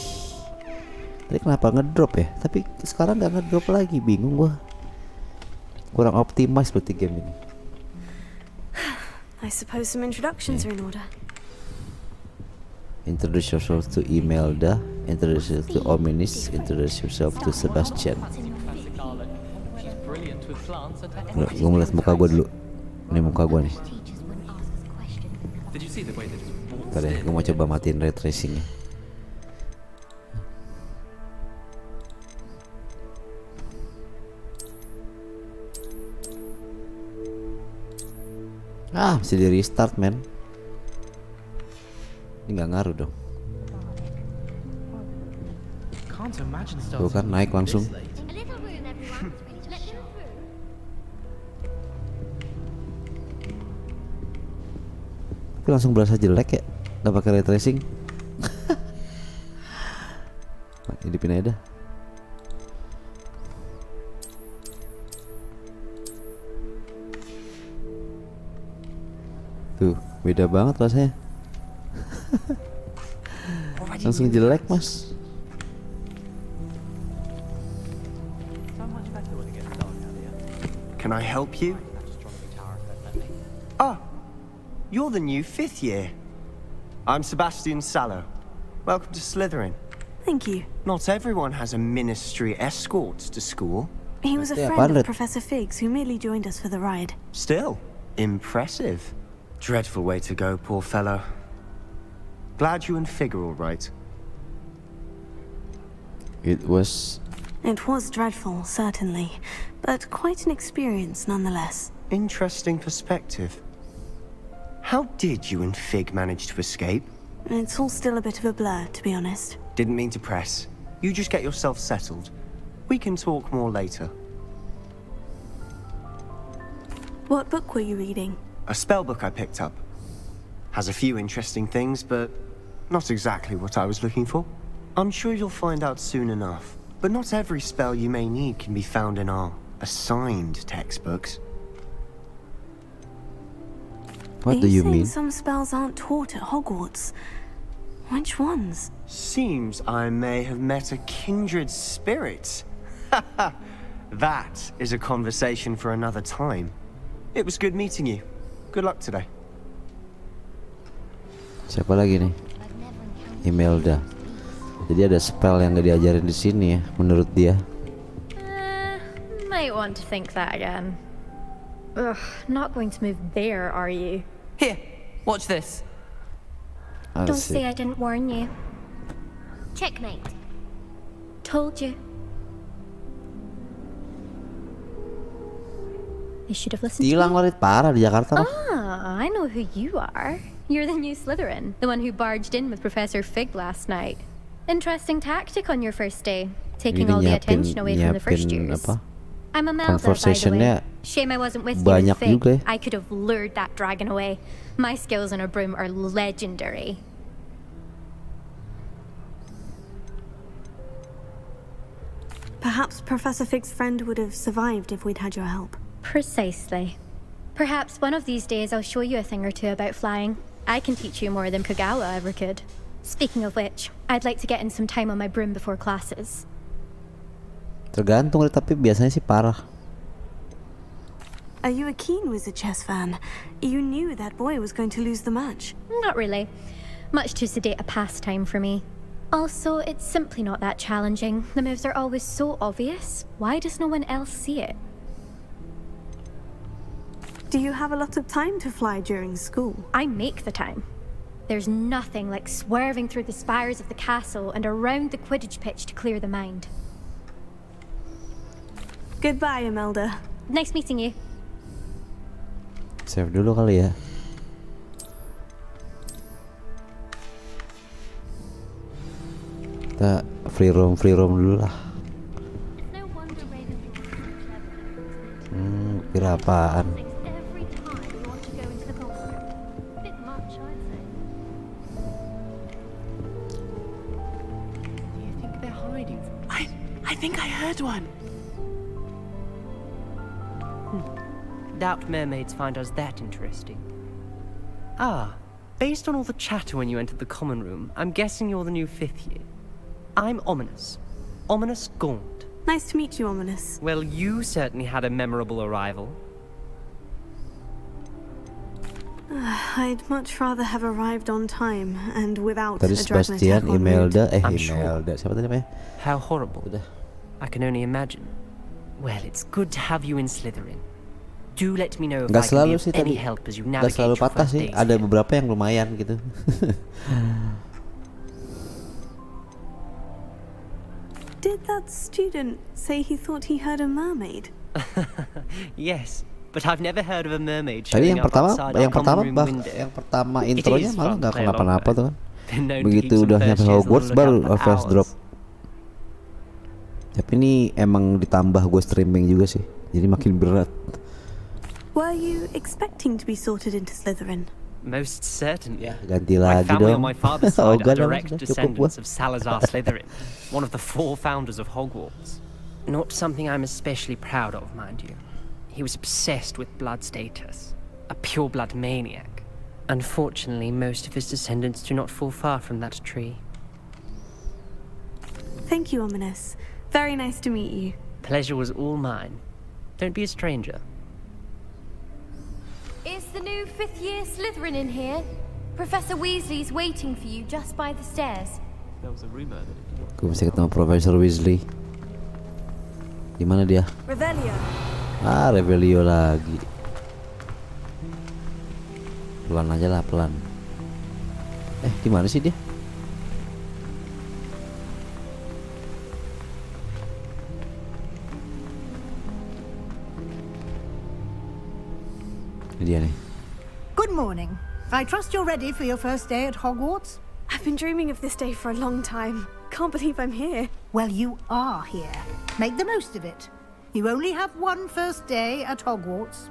Tadi kenapa ngedrop ya? Tapi sekarang nggak ngedrop lagi, bingung gua. Kurang optimis seperti game ini. I suppose some introductions are in order. Introduce yourself to Imelda. Introduce yourself to Ominis. Introduce yourself to Sebastian. Gue ngeliat muka gue dulu. Ini muka gue nih. Ntar deh, gue mau coba matiin ray tracingnya. Ah, mesti di restart men. Ini nggak ngaruh dong. Tuh kan naik langsung. Tapi langsung berasa jelek ya, nggak pakai ray tracing. Hidupin aja dah. Tuh, beda banget rasanya. Langsung jelek, Mas. Can I help you? Oh, you're the new 5th year. I'm Sebastian Sallow. Welcome to Slytherin. Thank you. Not everyone has a ministry escort to school. He was a Yeah, friend pilot. of Professor Figgs who merely joined us for the ride. Still, impressive. Dreadful way to go, poor fellow. Glad you and Fig are all right. It was It was dreadful, certainly, but quite an experience nonetheless. Interesting perspective. How did you and Fig manage to escape? It's all still a bit of a blur, to be honest. Didn't mean to press. You just get yourself settled. We can talk more later. What book were you reading? A spell book I picked up. Has a few interesting things, but not exactly what I was looking for. I'm sure you'll find out soon enough. But not every spell you may need can be found in our assigned textbooks. What Are do you saying mean? some spells aren't taught at Hogwarts? Which ones? Seems I may have met a kindred spirit. That is a conversation for another time. It was good meeting you. Good luck today. Siapa lagi nih? Imelda. Jadi ada spell yang gak diajarin di sini ya, menurut dia. Might want to think that again. Ugh, not going to move there, are you? Here, watch this. Don't say I didn't warn you. Checkmate. Told you. You should have listened Tilang to me. warit parah di Jakarta mah. Ah, I know who you are. You're the new Slytherin, the one who barged in with Professor Fig last night. Interesting tactic on your first day, taking Ini all the nyiapin- attention away from the first nyiapin years. apa? I'm a Melda, by the Conversationnya way. Shame I wasn't with you banyak with Fig. juga ya. I could have lured that dragon away. My skills on a broom are legendary. Perhaps Professor Fig's friend would have survived if we'd had your help. Precisely. Perhaps one of these days I'll show you a thing or two about flying. I can teach you more than Kagawa ever could. Speaking of which, I'd like to get in some time on my broom before classes. Tergantung tapi biasanya sih parah. Are you a keen Wizard chess fan? You knew that boy was going to lose the match. Not really. Much too sedate a pastime for me. Also, it's simply not that challenging. The moves are always so obvious. Why does no one else see it? Do you have a lot of time to fly during school? I make the time. There's nothing like swerving through the spires of the castle and around the Quidditch pitch to clear the mind. Goodbye, Imelda. Nice meeting you. Save dulu kali ya. Kita free roam dulu lah. Kira apaan? I think I heard one. Doubt mermaids find us that interesting. Ah, based on all the chatter when you entered the common room, I'm guessing you're the new 5th year. I'm Ominous. Ominous Gaunt. Nice to meet you, Ominous. Well, you certainly had a memorable arrival. I'd much rather have arrived on time and without Tadi a dragon Sebastian, attack en route. Imelda, I'm sure. Imelda. Siapa tadi namanya? How horrible. Udah. I can only imagine. Well, it's good to have you in Slytherin. Do let me know if Gak I can selalu be sih of any tadi. help as you Gak navigate selalu your patah first sih. days Ada here. beberapa yang lumayan gitu. Did that student say he thought he heard a mermaid? Yes, but I've never heard of a mermaid Tadi showing yang up pertama, outside our common room window. yang pertama It intronya is malah fun nggak to play along kenapa-napa though. tuh kan. Been known to Begitu keep some udah nyampe first years on the Hogwarts baru lookout for first hours. drop. Tapi ini emang ditambah gue streaming juga sih, jadi makin berat. Were you expecting to be sorted into Slytherin? Most certainly. Ganti My lagi family dong. on my father's side Ogah are dah, direct sudah cukup descendants gua. of Salazar Slytherin, one of the 4 founders of Hogwarts. Not something I'm especially proud of, mind you. He was obsessed with blood status, a pure-blood maniac. Unfortunately, most of his descendants do not fall far from that tree. Thank you, Ominous. Very nice to meet you. Pleasure was all mine. Don't be a stranger. Is the new 5th year Slytherin in here? Professor Weasley's waiting for you just by the stairs. There was a rumor that Gue bisa ketemu Profesor Weasley. Di mana dia? Revelio. Ah, Revelio lagi. Pelan aja lah, pelan. Di mana sih dia? Ini dia nih. Good morning. I trust you're ready for your first day at Hogwarts? I've been dreaming of this day for a long time. Can't believe I'm here. Well, you are here. Make the most of it. You only have one first day at Hogwarts.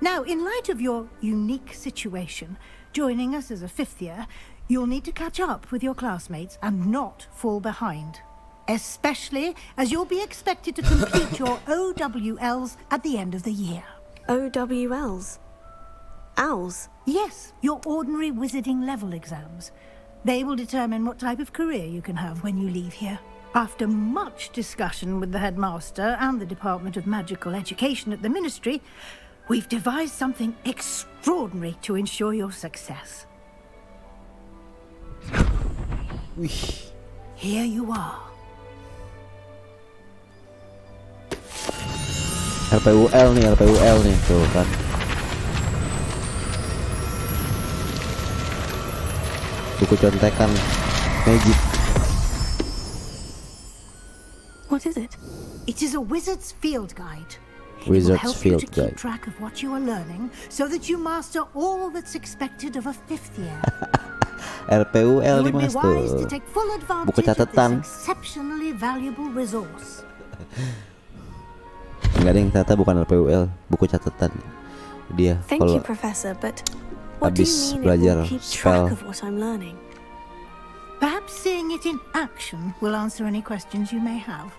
Now, in light of your unique situation, joining us as a 5th year, you'll need to catch up with your classmates and not fall behind. Especially as you'll be expected to complete your OWLs at the end of the year. OWLs? Owls? Yes, your ordinary wizarding level exams. They will determine what type of career you can have when you leave here. After much discussion with the headmaster and the Department of Magical Education at the Ministry, we've devised something extraordinary to ensure your success. Here you are. RPUL nih tuh kan. Buku contekan magic. What is it? It is a wizard's field guide. Wizard's it will help field you to keep guide. track of what you are learning so that you master all that's expected of a 5th year. RPUL You nih would be mas wise to tuh. take full Buku advantage of catatan. this exceptionally valuable resource. Enggak ada yang ternyata bukan RPUL, buku catatan. Dia Thank you, kalau Professor, but what do you habis mean it belajar will keep spell. track of what I'm learning? Perhaps seeing it in action will answer any questions you may have.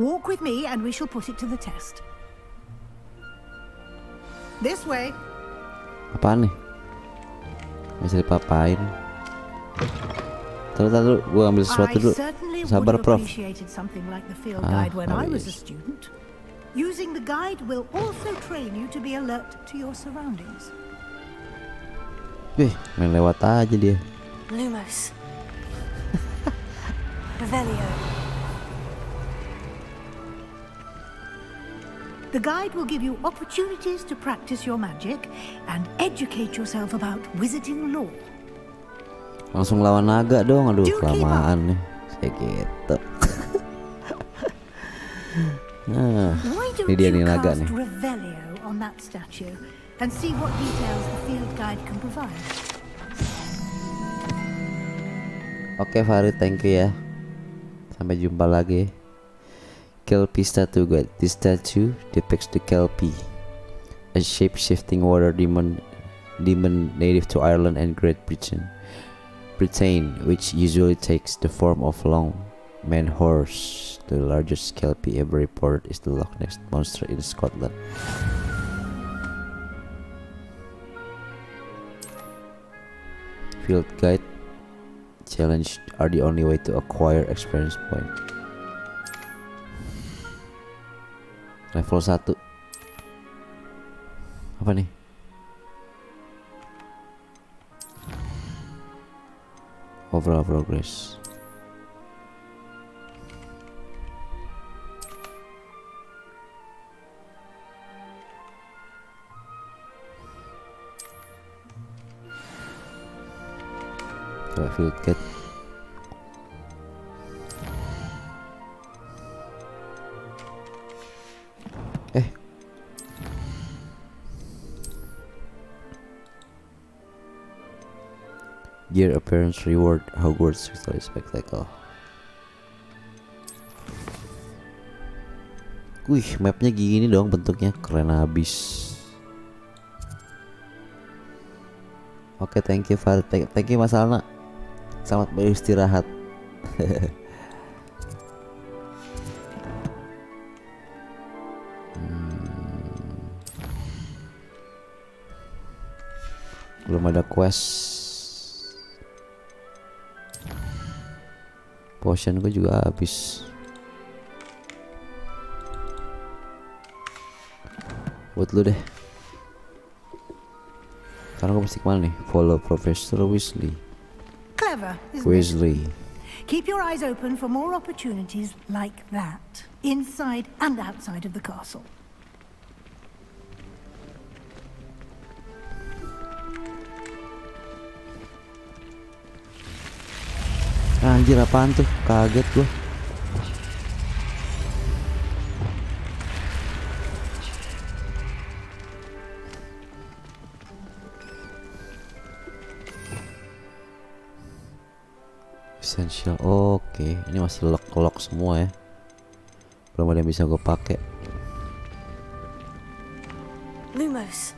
Walk with me and we shall put it to the test. This way. Apaan nih? Bisa dipapain. Tahu, gue ambil sesuatu dulu. certainly Sabar, would have Prof. appreciated something like the field guide when I was a habis. student. Using the guide will also train you to be alert to your surroundings. Wih, main lewat aja dia. Lumos. Revelio. The guide will give you opportunities to practice your magic and educate yourself about wizarding lore. Langsung lawan naga dong, aduh Do keep kelamaan nih. Kayak gitu. Nah, Why ini don't dia you nih naga cast nih. Revelio on that statue and see what details the field guide can provide? Oke Farid, thank you ya. Sampai jumpa lagi. Kelpie statue guide. This statue depicts the Kelpie, a shape-shifting water demon native to Ireland and Great Britain, which usually takes the form of long man horse. The largest Kelpie ever reported is the Loch Ness monster in Scotland. Field guide challenge are the only way to acquire experience point. Level 1. Apa nih? Overall progress. Coba field guide. Year appearance reward Hogwarts Legacy Spectacle. Wih, mapnya gini dong bentuknya, keren habis. Oke, thank you Farid, thank you Mas Alna. Selamat beristirahat. Belum ada quest. Potion gue juga habis. Buat lu deh. Sekarang gue mesti kemana nih? Follow Professor Weasley. Clever, isn't Weasley. it? Keep your eyes open for more opportunities like that, inside and outside of the castle. Anjir, apaan tuh? Kaget gua. Essential. Oke, ini masih lock semua ya. Belum ada yang bisa gue pakai. Lumos.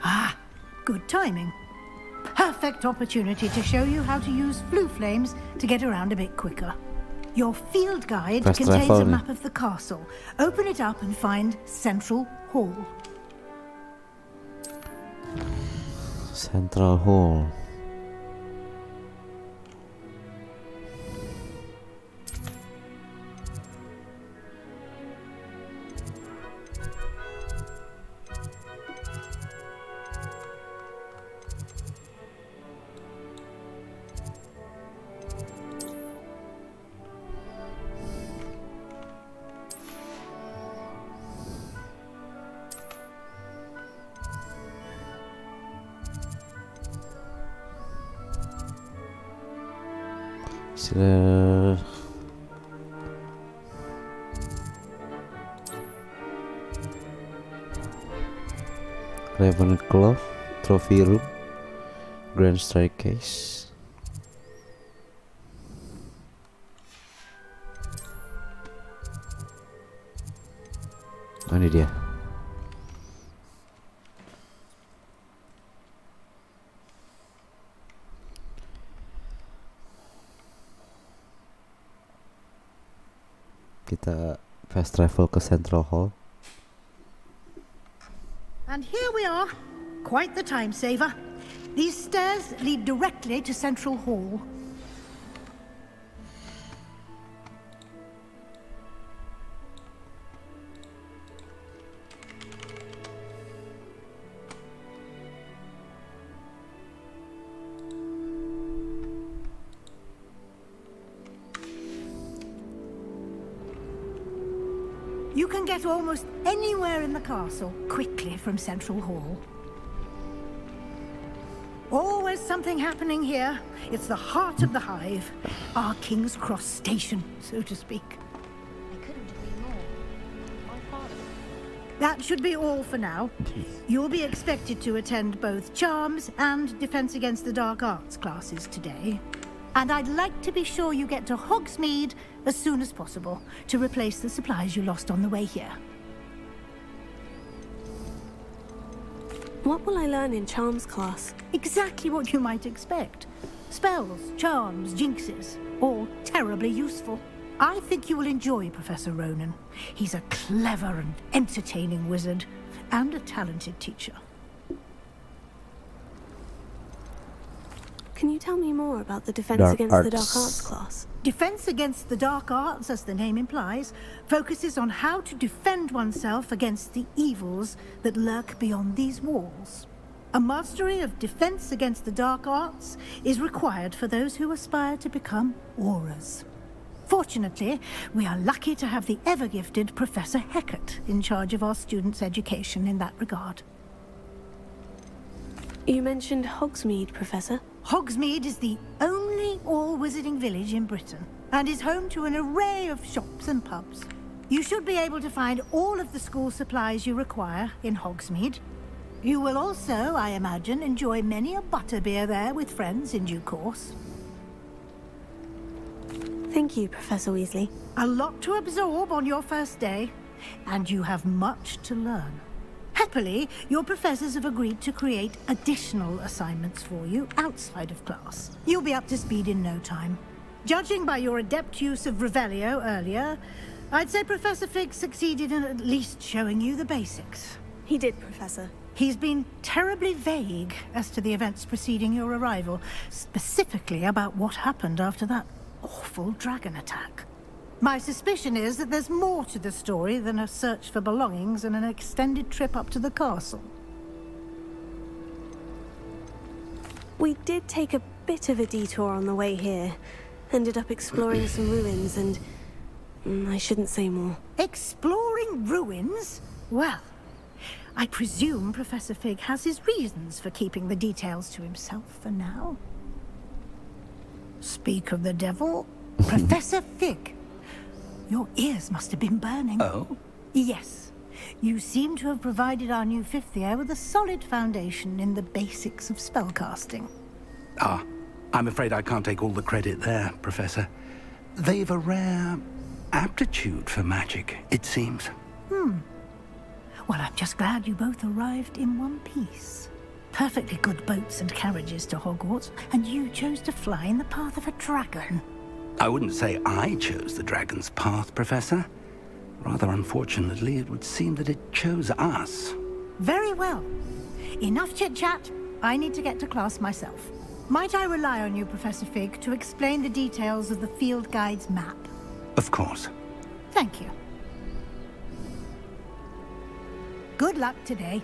Ah, good timing. Perfect opportunity to show you how to use flue flames to get around a bit quicker. Your field guide Fast contains travel a nih. map of the castle. Open it up and find Central Hall. Central Hall. Ravenclaw, Trophy Room, Grand Staircase. Oh, ini dia. Kita fast travel ke Central Hall. And here we are. Quite the time saver. These stairs lead directly to Central Hall. You can get almost anywhere in the castle quickly from Central Hall. Always something happening here. It's the heart of the hive. Our King's Cross station, so to speak. I couldn't agree more. My father. That should be all for now. You'll be expected to attend both Charms and Defense Against the Dark Arts classes today. And I'd like to be sure you get to Hogsmeade as soon as possible to replace the supplies you lost on the way here. What will I learn in Charms class? Exactly what you might expect. Spells, charms, jinxes, all terribly useful. I think you will enjoy Professor Ronan. He's a clever and entertaining wizard, and a talented teacher. Can you tell me more about the Defense Dark Against the Dark Arts. Arts class? Defense Against the Dark Arts, as the name implies, focuses on how to defend oneself against the evils that lurk beyond these walls. A mastery of Defense Against the Dark Arts is required for those who aspire to become auras. Fortunately, we are lucky to have the ever-gifted Professor Hecat in charge of our students' education in that regard. You mentioned Hogsmeade, Professor. Hogsmeade is the only all-wizarding village in Britain, and is home to an array of shops and pubs. You should be able to find all of the school supplies you require in Hogsmeade. You will also, I imagine, enjoy many a butterbeer there with friends in due course. Thank you, Professor Weasley. A lot to absorb on your first day, and you have much to learn. Happily, your professors have agreed to create additional assignments for you outside of class. You'll be up to speed in no time. Judging by your adept use of Revelio earlier, I'd say Professor Fig succeeded in at least showing you the basics. He did, Professor. He's been terribly vague as to the events preceding your arrival, specifically about what happened after that awful dragon attack. My suspicion is that there's more to the story than a search for belongings and an extended trip up to the castle. We did take a bit of a detour on the way here. Ended up exploring some ruins and... I shouldn't say more. Exploring ruins? Well, I presume Professor Fig has his reasons for keeping the details to himself for now. Speak of the devil, Professor Fig. Your ears must have been burning. Oh? Yes. You seem to have provided our new fifth year with a solid foundation in the basics of spellcasting. Ah, I'm afraid I can't take all the credit there, Professor. They've a rare aptitude for magic, it seems. Well, I'm just glad you both arrived in one piece. Perfectly good boats and carriages to Hogwarts, and you chose to fly in the path of a dragon. I wouldn't say I chose the dragon's path, Professor. Rather unfortunately, it would seem that it chose us. Very well. Enough chit-chat. I need to get to class myself. Might I rely on you, Professor Fig, to explain the details of the field guide's map? Of course. Thank you. Good luck today.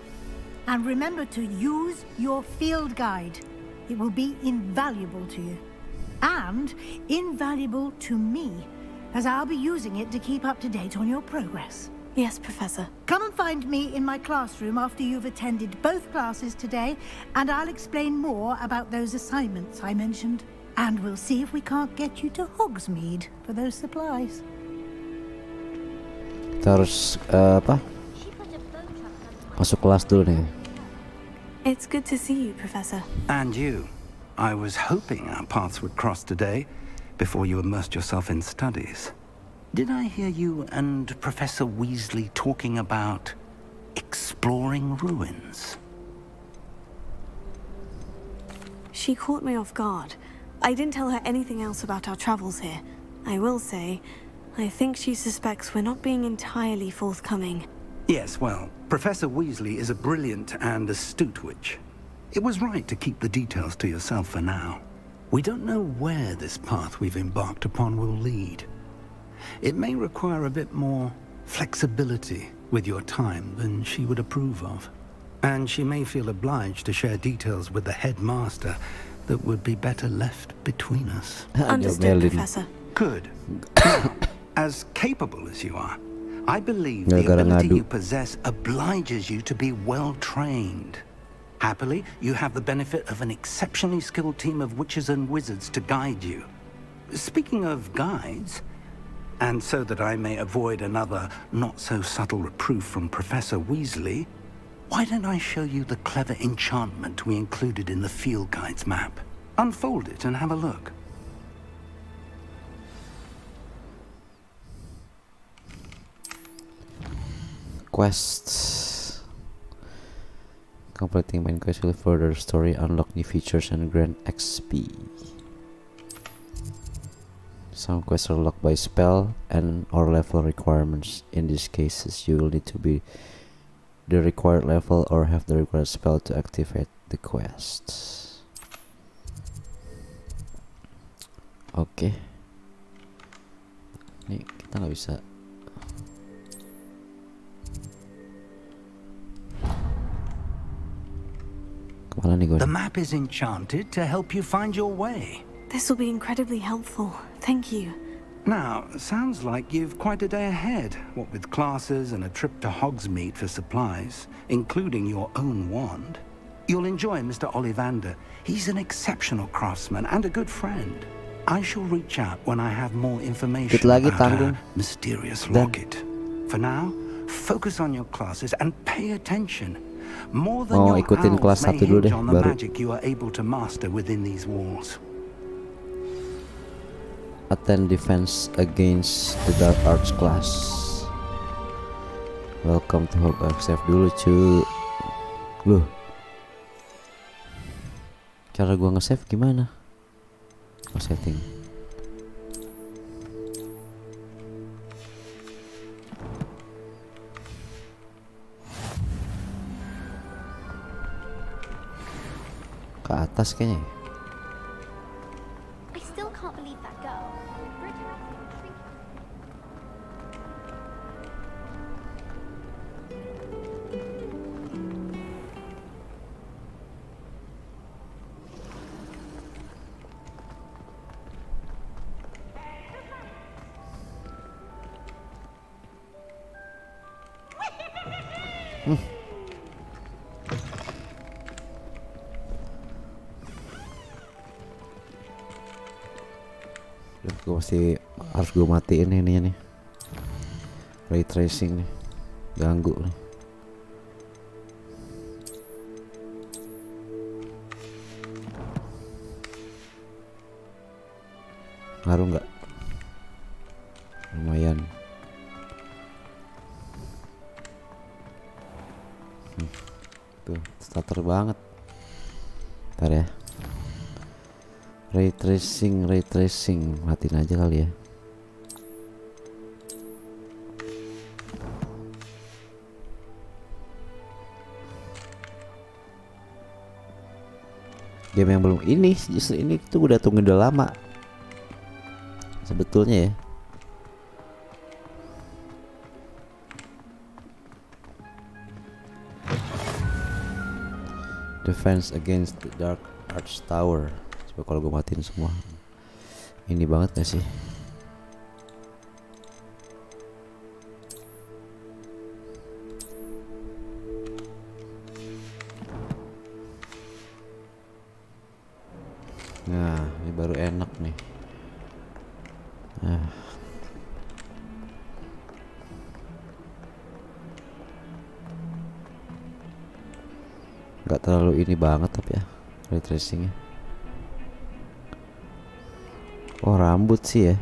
And remember to use your field guide. It will be invaluable to you. And invaluable to me, as I'll be using it to keep up to date on your progress. Yes, Professor. Come and find me in my classroom after you've attended both classes today, and I'll explain more about those assignments I mentioned. And we'll see if we can't get you to Hogsmeade for those supplies. Terus apa? Masuk kelas dulu nih. It's good to see you, Professor. And you. I was hoping our paths would cross today, before you immersed yourself in studies. Did I hear you and Professor Weasley talking about exploring ruins? She caught me off guard. I didn't tell her anything else about our travels here. I will say, I think she suspects we're not being entirely forthcoming. Yes, well, Professor Weasley is a brilliant and astute witch. It was right to keep the details to yourself for now. We don't know where this path we've embarked upon will lead. It may require a bit more flexibility with your time than she would approve of. And she may feel obliged to share details with the headmaster that would be better left between us. Understood, Professor. Good. Now, as capable as you are, I believe the ability you possess obliges you to be well-trained. Happily, you have the benefit of an exceptionally skilled team of witches and wizards to guide you. Speaking of guides, and so that I may avoid another not-so-subtle reproof from Professor Weasley, why don't I show you the clever enchantment we included in the field guide's map? Unfold it and have a look. Quests. Completing main quest will further story, unlock new features, and grant XP. Some quests are locked by spell and or level requirements. In these cases, you will need to be the required level or have the required spell to activate the quests. Oke. Nih kita nggak bisa. Kemana nih gue? The map is enchanted to help you find your way. This will be incredibly helpful. Thank you. Now, sounds like you've quite a day ahead, what with classes and a trip to Hogsmeade for supplies, including your own wand. You'll enjoy Mr. Ollivander. He's an exceptional craftsman and a good friend. I shall reach out when I have more information about her mysterious locket. For now, focus on your classes and pay attention. More than your ikutin kelas owls may 1 dulu hinge deh, on the baru magic you are able to master within these walls. attend defense against the dark arts class. Welcome to Hogwarts. Save dulu cu. Loh, cara gua nge-save gimana? Oh, setting. Ke atas kayaknya. I still can't believe that girl. Gue masih harus gue matiin ini nih. Ray tracing nih. Ganggu nih. Ngaruh nggak? Lumayan. Tuh starter banget. Ntar ya. Ray tracing, matiin aja kali ya. Game yang belum ini, justru ini tuh udah tunggu udah lama sebetulnya ya. Defense against the Dark Arch Tower. Coba kalau gue matiin semua, ini banget gak sih? Nah, ini baru enak nih. Nah. Gak terlalu ini banget tapi ya ray tracingnya. Oh, rambut sih ya.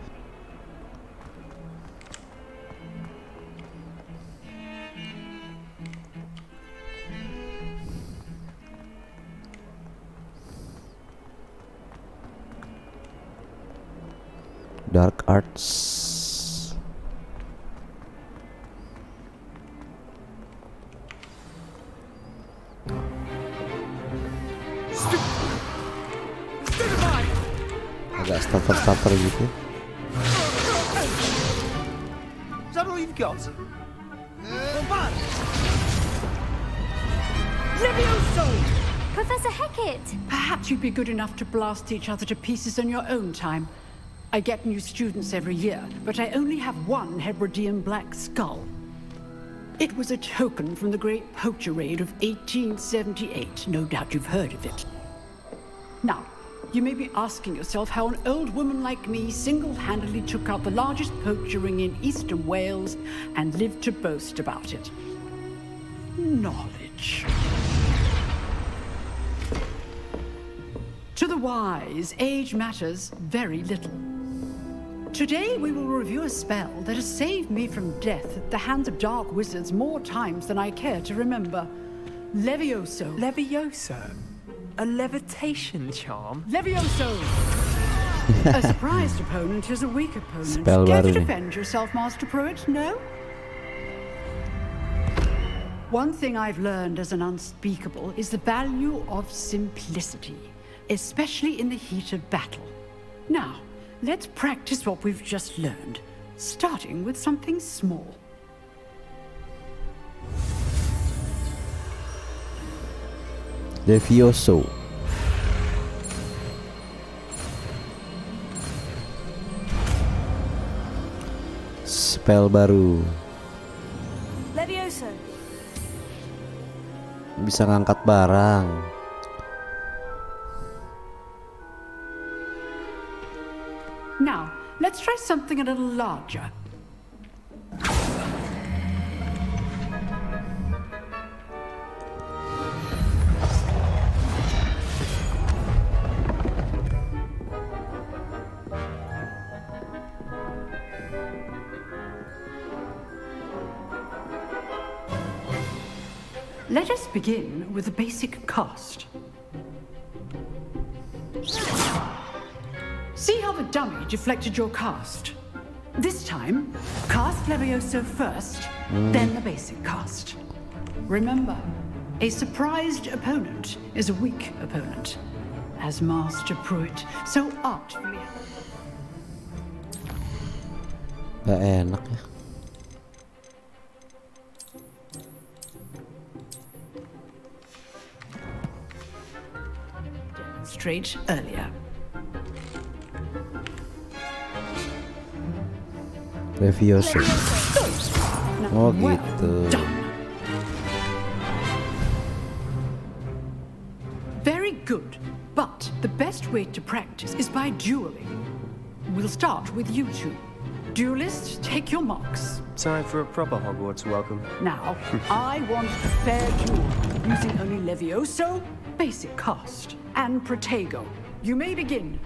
Dark Arts. Agak starter gitu. Is that all you've got? Levioso! Professor Hecat! Perhaps you'd be good enough to blast each other to pieces in your own time. I get new students every year, but I only have one Hebridean black skull. It was a token from the Great Poacher Raid of 1878. No doubt you've heard of it. Now, you may be asking yourself how an old woman like me single-handedly took out the largest poacher ring in eastern Wales and lived to boast about it. Knowledge. To the wise, age matters very little. Today we will review a spell that has saved me from death at the hands of dark wizards more times than I care to remember. Levioso. Levioso? A levitation charm? Levioso! A surprised opponent is a weak opponent. Spell Care to baru nih. defend yourself, Master Pruitt? No? One thing I've learned as an unspeakable is the value of simplicity, especially in the heat of battle. Now, let's practice what we've just learned, starting with something small. Levioso. Spell baru. Levioso. Bisa ngangkat barang. Now, let's try something a little larger. Let us begin with the basic cast. See how the dummy deflected your cast? This time, cast Levioso first, then the basic cast. Remember, a surprised opponent is a weak opponent, as Master Pruitt so artfully. Gak enak ya. Demonstrate earlier. Levioso. Oh gitu. best way to practice is by dueling. We'll start with you two. Duelists, take your marks. Time for a proper Hogwarts welcome. Now, I want a fair duel, using only Levioso, basic cast, and Protego. You may begin.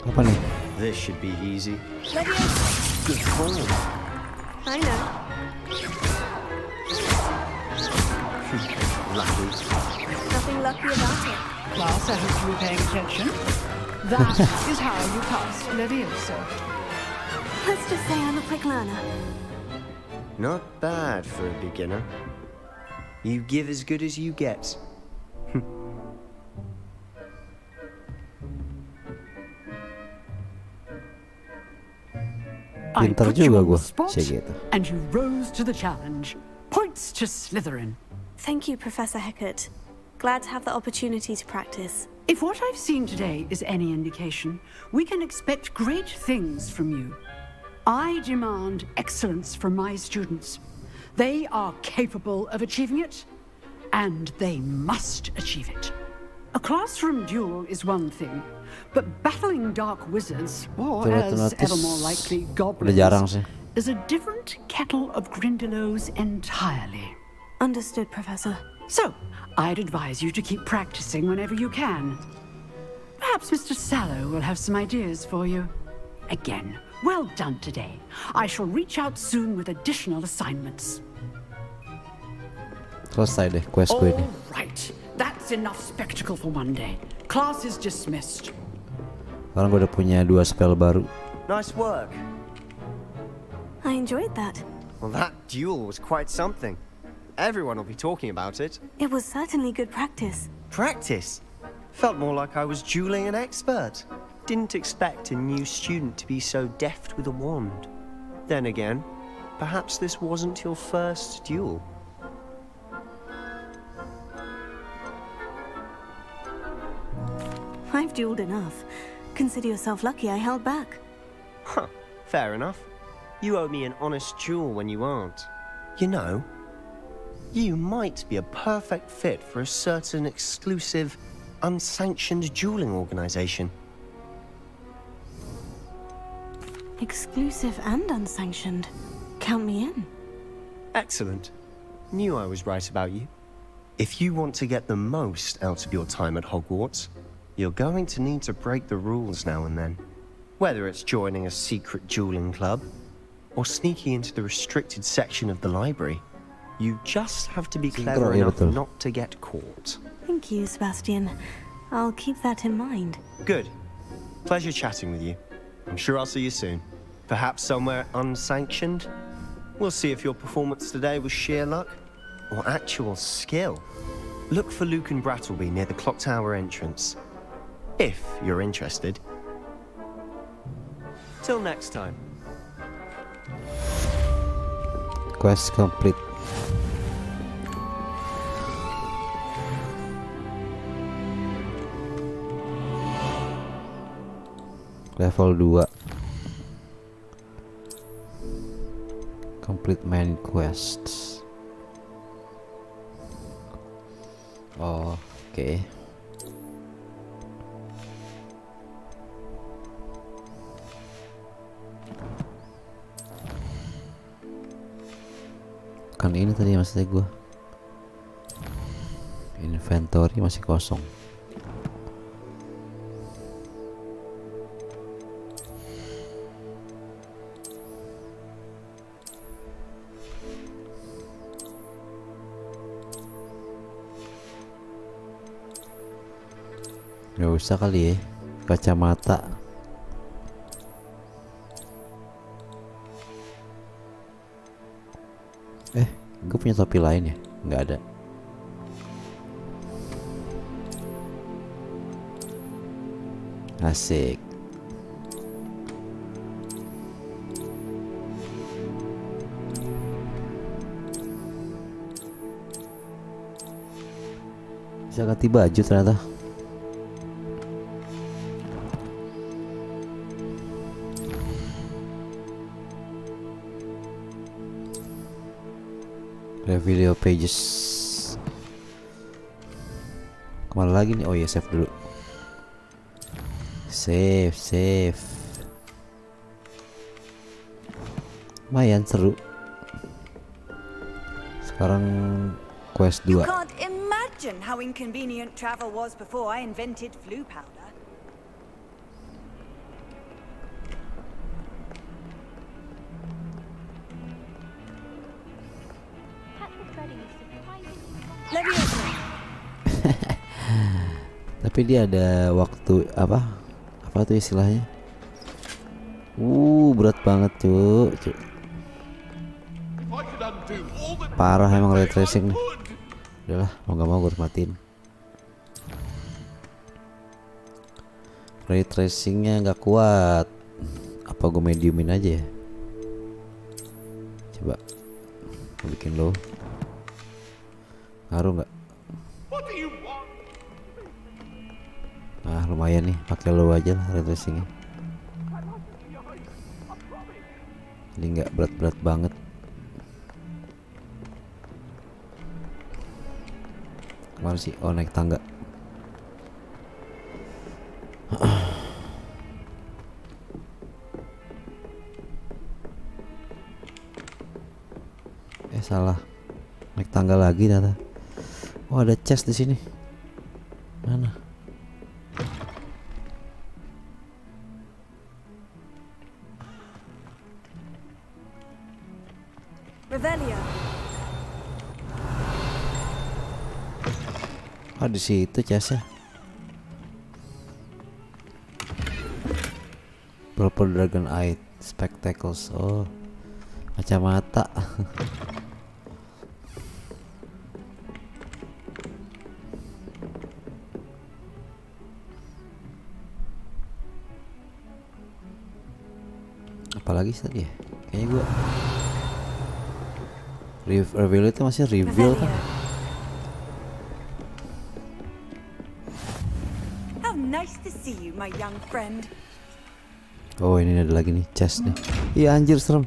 Apa nih? This should be easy. Levioso. Good form. I know. Lucky. Nothing lucky about it. Class, I hope you're paying attention. That is how you cast Levioso. Let's just say I'm a quick learner. Not bad for a beginner. You give as good as you get. I Pintar put you juga on the gua. spot, Cek gitu. and you rose to the challenge. Points to Slytherin. Thank you, Professor Hecat. Glad to have the opportunity to practice. If what I've seen today is any indication, we can expect great things from you. I demand excellence from my students. They are capable of achieving it, and they must achieve it. A classroom duel is one thing, but battling dark wizards, or as ever more likely udah jarang goblins, sih. is a different kettle of Grindylows entirely. Understood, Professor. So, I'd advise you to keep practicing whenever you can. Perhaps Mr. Sallow will have some ideas for you. Again, well done today. I shall reach out soon with additional assignments. Selesai deh quest gue ini. All right, that's enough spectacle for one day. Class is dismissed. Sekarang gue udah punya 2 spell baru. Nice work. I enjoyed that. Well, that duel was quite something. Everyone will be talking about it. It was certainly good practice. Practice? Felt more like I was dueling an expert. Didn't expect a new student to be so deft with a wand. Then again, perhaps this wasn't your first duel. I've dueled enough. Consider yourself lucky I held back. Huh, fair enough. You owe me an honest duel when you aren't. You know, you might be a perfect fit for a certain exclusive, unsanctioned dueling organization. Exclusive and unsanctioned. Count me in. Excellent. Knew I was right about you. If you want to get the most out of your time at Hogwarts, you're going to need to break the rules now and then. Whether it's joining a secret dueling club, or sneaking into the restricted section of the library, you just have to be clever enough not to get caught. Thank you, Sebastian. I'll keep that in mind. Good. Pleasure chatting with you. I'm sure I'll see you soon. Perhaps somewhere unsanctioned? We'll see if your performance today was sheer luck or actual skill. Look for Luke and Brattleby near the clock tower entrance. If you're interested. Till next time. Quest complete. Level 2. Complete main quests. Oh, oke. Kan ini tadi maksudnya gue. Inventory masih kosong. Gak usah kali ya, kacamata. Gue punya topi lain ya? Nggak ada. Asik. Bisa ganti baju ternyata. Video pages. Kemana lagi nih? Oh iya, save dulu. Save. Lumayan seru. Sekarang quest 2. You can't imagine how inconvenient travel was before I invented flu powder. Tapi dia ada waktu apa tuh istilahnya? Berat banget cuy. Parah emang ray tracing nih. Udahlah, mau gak mau gue harus matiin. Ray tracingnya nggak kuat. Apa gue mediumin aja ya? Coba gue bikin low. Ngaruh nggak? Nah lumayan nih, pakai low aja lah ray tracingnya. Jadi nggak berat-berat banget. Kemana sih? Oh, naik tangga. Salah. Naik tangga lagi ternyata. Oh, ada chest di sini. Mana? Revelio. Oh, di situ chestnya. Purple Dragon Eye Spectacles. Oh, kacamata. Apalagi tadi ya? Kayaknya gua reveal itu masih reveal kan? How nice to see you, my young friend. Oh, ini ada lagi nih chest nih. Iya anjir serem.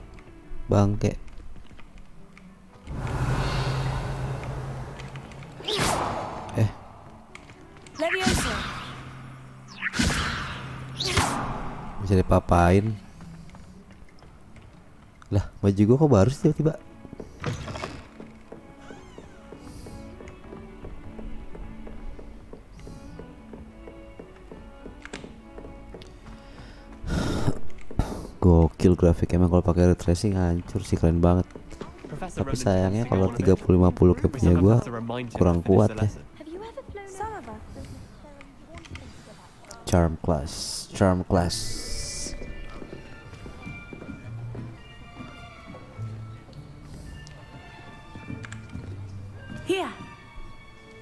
Bangke. Leviosa. Bisa dipapain. Lah, baju gua kok baru sih tiba-tiba? Gokil grafik emang kalau pakai ray tracing hancur sih, keren banget. Tapi sayangnya kalau 3050 kayak punya gua kurang kuat ya. Charm class. Here,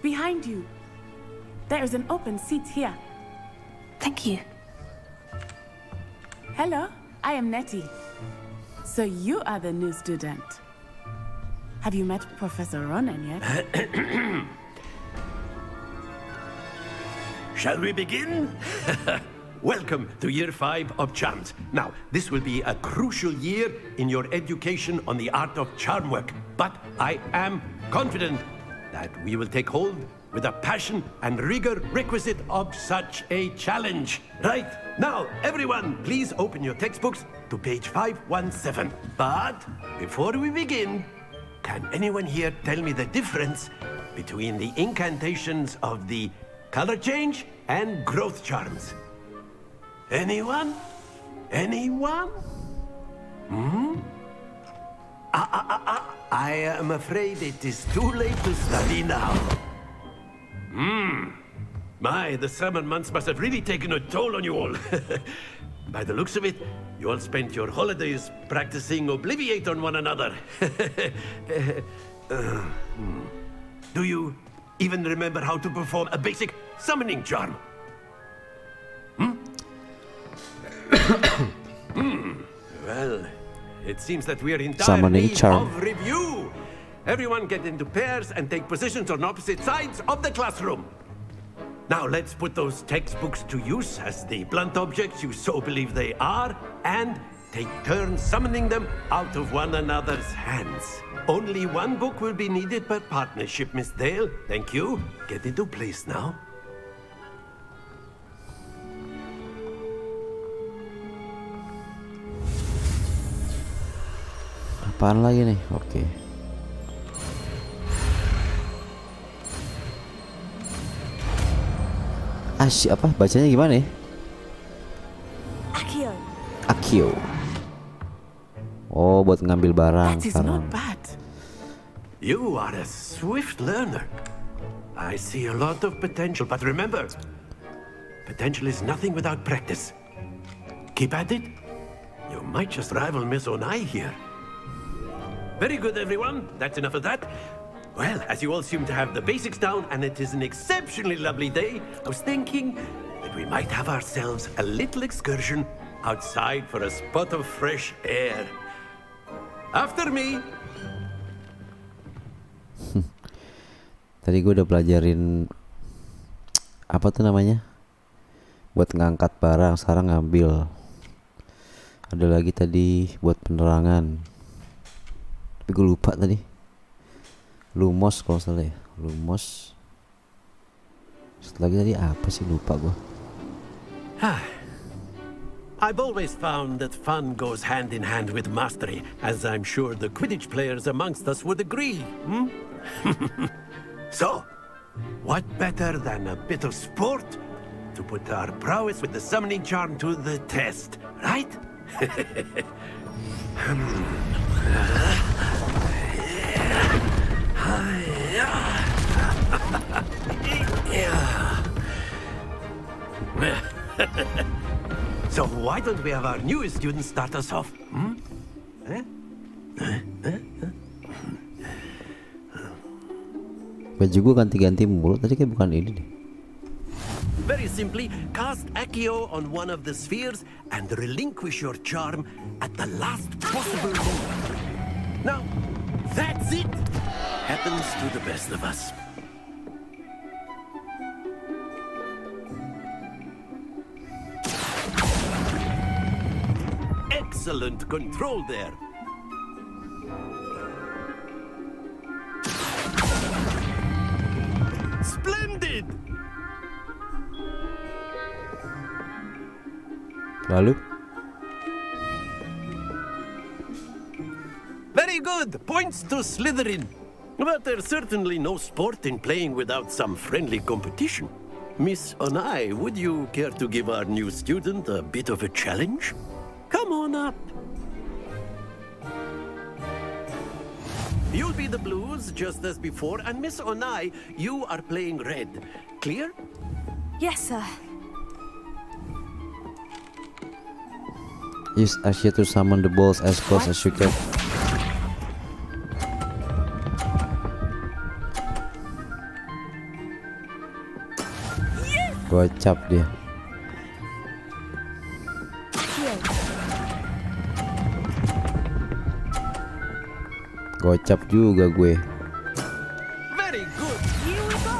behind you. There is an open seat here. Thank you. Hello, I am Nettie. So you are the new student. Have you met Professor Ronan yet? Shall we begin? Welcome to year 5 of charms. Now, this will be a crucial year in your education on the art of charm work. But I am confident that we will take hold with the passion and rigor requisite of such a challenge. Right, now, everyone, please open your textbooks to page 517. But before we begin, can anyone here tell me the difference between the incantations of the color change and growth charms? Anyone? Anyone? I am afraid it is too late to study now. My, the summer months must have really taken a toll on you all. By the looks of it, you all spent your holidays practicing Obliviate on one another. Do you even remember how to perform a basic summoning charm? Well, it seems that we are in dire need of review. Everyone get into pairs and take positions on opposite sides of the classroom. Now let's put those textbooks to use as the blunt objects you so believe they are, and take turns summoning them out of one another's hands. Only one book will be needed per partnership, Miss Dale. Thank you. Get into place now. apaan lagi nih? Oke. Apa bacanya gimana ya? Accio. Accio. Oh, buat ngambil barang That is sekarang. not bad. You are a swift learner. I see a lot of potential, but remember, potential is nothing without practice. Keep at it. You might just rival Miss Onai here. Very good, everyone. That's enough of that. Well, as you all seem to have the basics down, and it is an exceptionally lovely day, I was thinking that we might have ourselves a little excursion outside for a spot of fresh air. After me. Tadi gue udah pelajarin apa tuh namanya? Buat ngangkat barang, sekarang ngambil. Ada lagi tadi buat penerangan. Tapi gue lupa tadi. Lumos kalau salah ya. Lumos. Setelah lagi tadi apa sih, lupa gue. I've always found that fun goes hand in hand with mastery, as I'm sure the Quidditch players amongst us would agree. So, what better than a bit of sport to put our prowess with the summoning charm to the test, right? So why don't we have our newest student start us off? Baju gue ganti-ganti mulu tadi, kayak bukan ini deh. Very simply, cast Accio on one of the spheres and relinquish your charm at the last possible moment. Now, that's it. Happens to the best of us. Excellent control there. Splendid! Lalu? Very good! Points to Slytherin. But there's certainly no sport in playing without some friendly competition. Miss Onai, would you care to give our new student a bit of a challenge? Come on up. You'll be the blues just as before, and Miss Onai, you are playing red. Clear? Yes, sir. Use Accio to summon the balls as close as you can. Gocap dia. Gocap juga gue. Very good. Here we go.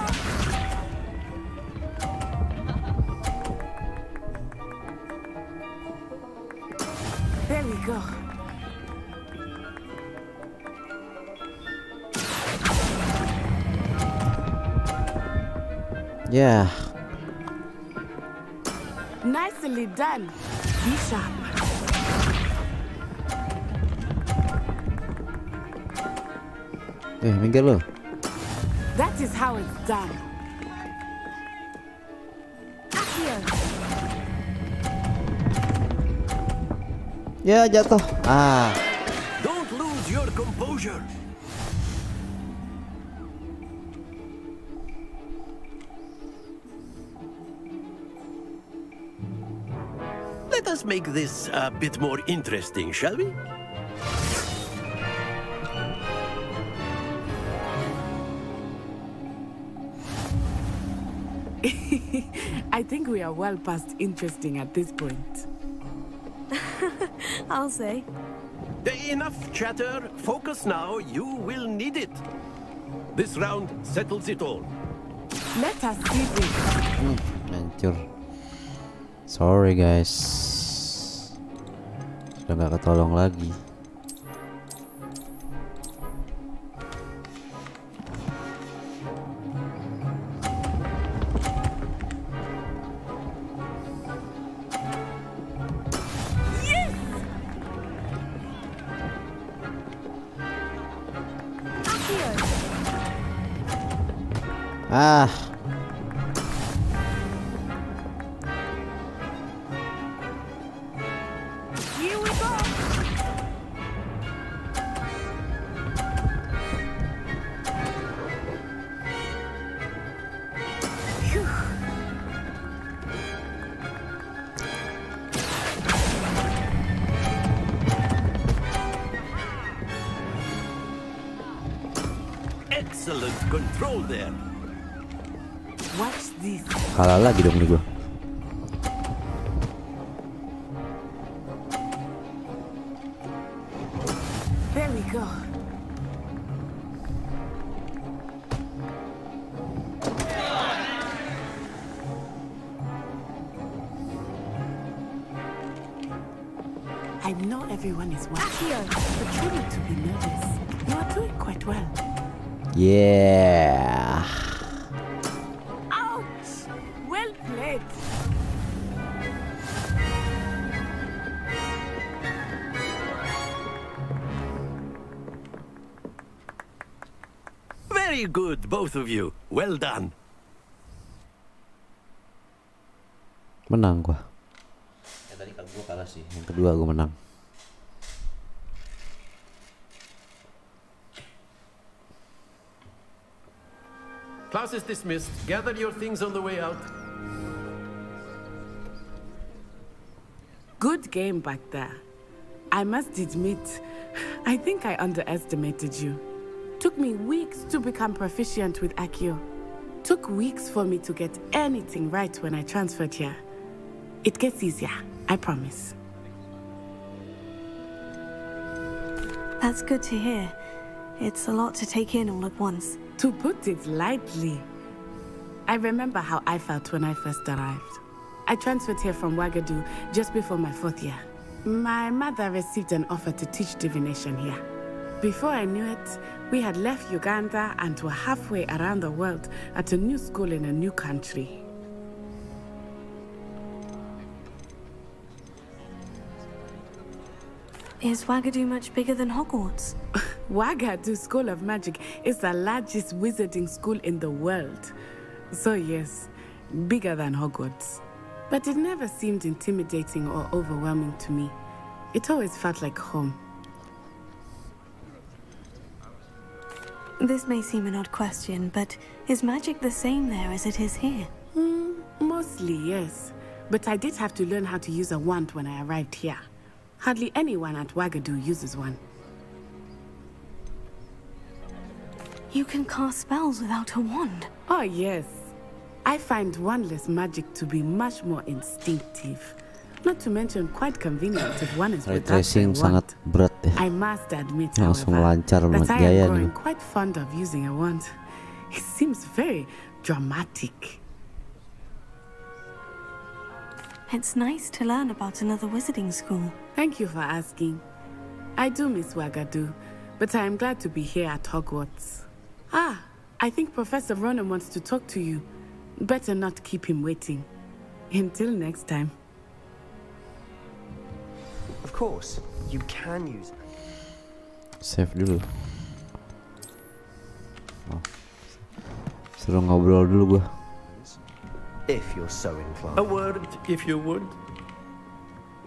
There we go. Yeah. Nicely done. Be sharp. Minggir lo. That is how it's done. Ya, jatuh. Don't lose your composure. Let us make this a bit more interesting, shall we? I think we are well past interesting at this point. I'll say. Enough chatter. Focus now. You will need it. This round settles it all. Let us see this. Hancur. Sorry guys. Sudah nggak ketolong lagi. Ah. Here we go. Phew. Excellent control there. Watch this. Kalah lagi dong nih gua. There we go. I know everyone is watching, but truly to be nervous. You are doing quite well. Yeah. Ouch! Well played. Very good, both of you. Well done. Menang gua. Tadi kan gua kalah sih. Yang kedua gua menang. Class is dismissed. Gather your things on the way out. Good game back there. I must admit, I think I underestimated you. Took me weeks to become proficient with Accio. Took weeks for me to get anything right when I transferred here. It gets easier, I promise. That's good to hear. It's a lot to take in all at once. To put it lightly, I remember how I felt when I first arrived. I transferred here from Ouagadougou just before my 4th year. My mother received an offer to teach divination here. Before I knew it, we had left Uganda and were halfway around the world at a new school in a new country. Is Ouagadougou much bigger than Hogwarts? Ouagadougou School of Magic is the largest wizarding school in the world. So yes, bigger than Hogwarts. But it never seemed intimidating or overwhelming to me. It always felt like home. This may seem an odd question, but is magic the same there as it is here? Mostly, yes. But I did have to learn how to use a wand when I arrived here. Hardly anyone at Ouagadougou uses one. You can cast spells without a wand? Oh, yes. I find wandless magic to be much more instinctive. Not to mention quite convenient if one is without tracing a sangat wand. berat ya. I must admit, Langsung however, lancar that banget I gaya am nih. growing quite fond of using a wand. It seems very dramatic. It's nice to learn about another wizarding school. Thank you for asking. I do miss Ouagadougou, but I am glad to be here at Hogwarts. Ah, I think Professor Ronan wants to talk to you. Better not keep him waiting. Until next time. Of course, you can use it. Save dulu. Oh. Suruh ngobrol dulu gua. If you're so inclined. A word, if you would.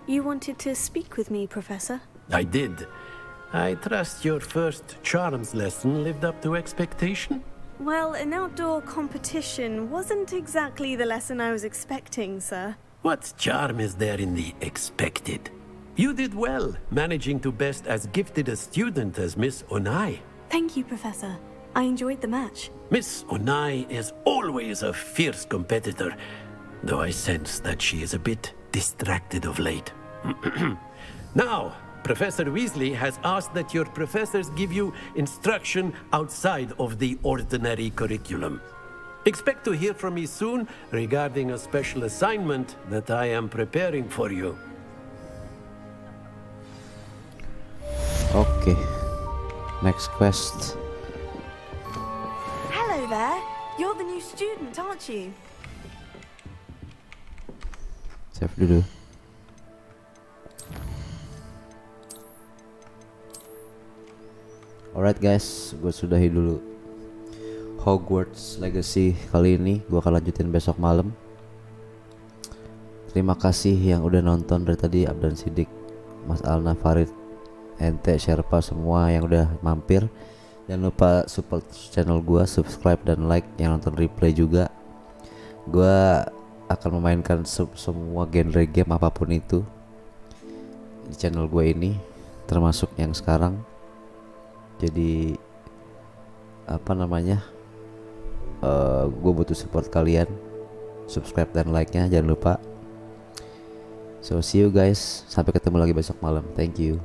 You wanted to speak with me, Professor? I did. I trust your first charms lesson lived up to expectation? Well, an outdoor competition wasn't exactly the lesson I was expecting, sir. What charm is there in the expected? You did well, managing to best as gifted a student as Miss Onai. Thank you, Professor. I enjoyed the match. Miss Onai is always a fierce competitor, though I sense that she is a bit distracted of late. Now, Professor Weasley has asked that your professors give you instruction outside of the ordinary curriculum. Expect to hear from me soon regarding a special assignment that I am preparing for you. Okay. Next quest. Hello there. You're the new student, aren't you? Save dulu. Alright guys, gue sudahi dulu Hogwarts Legacy kali ini. Gua akan lanjutin besok malam. Terima kasih yang udah nonton dari tadi, Abdan Sidik, Mas Alna, Farid, Ente, Sherpa, semua yang udah mampir. Jangan lupa support channel gua, subscribe dan like. Yang nonton replay juga. Gua akan memainkan semua genre game apapun itu di channel gue ini, termasuk yang sekarang. Jadi apa namanya, gue butuh support kalian, subscribe dan like nya jangan lupa. So see you guys, sampai ketemu lagi besok malam. Thank you.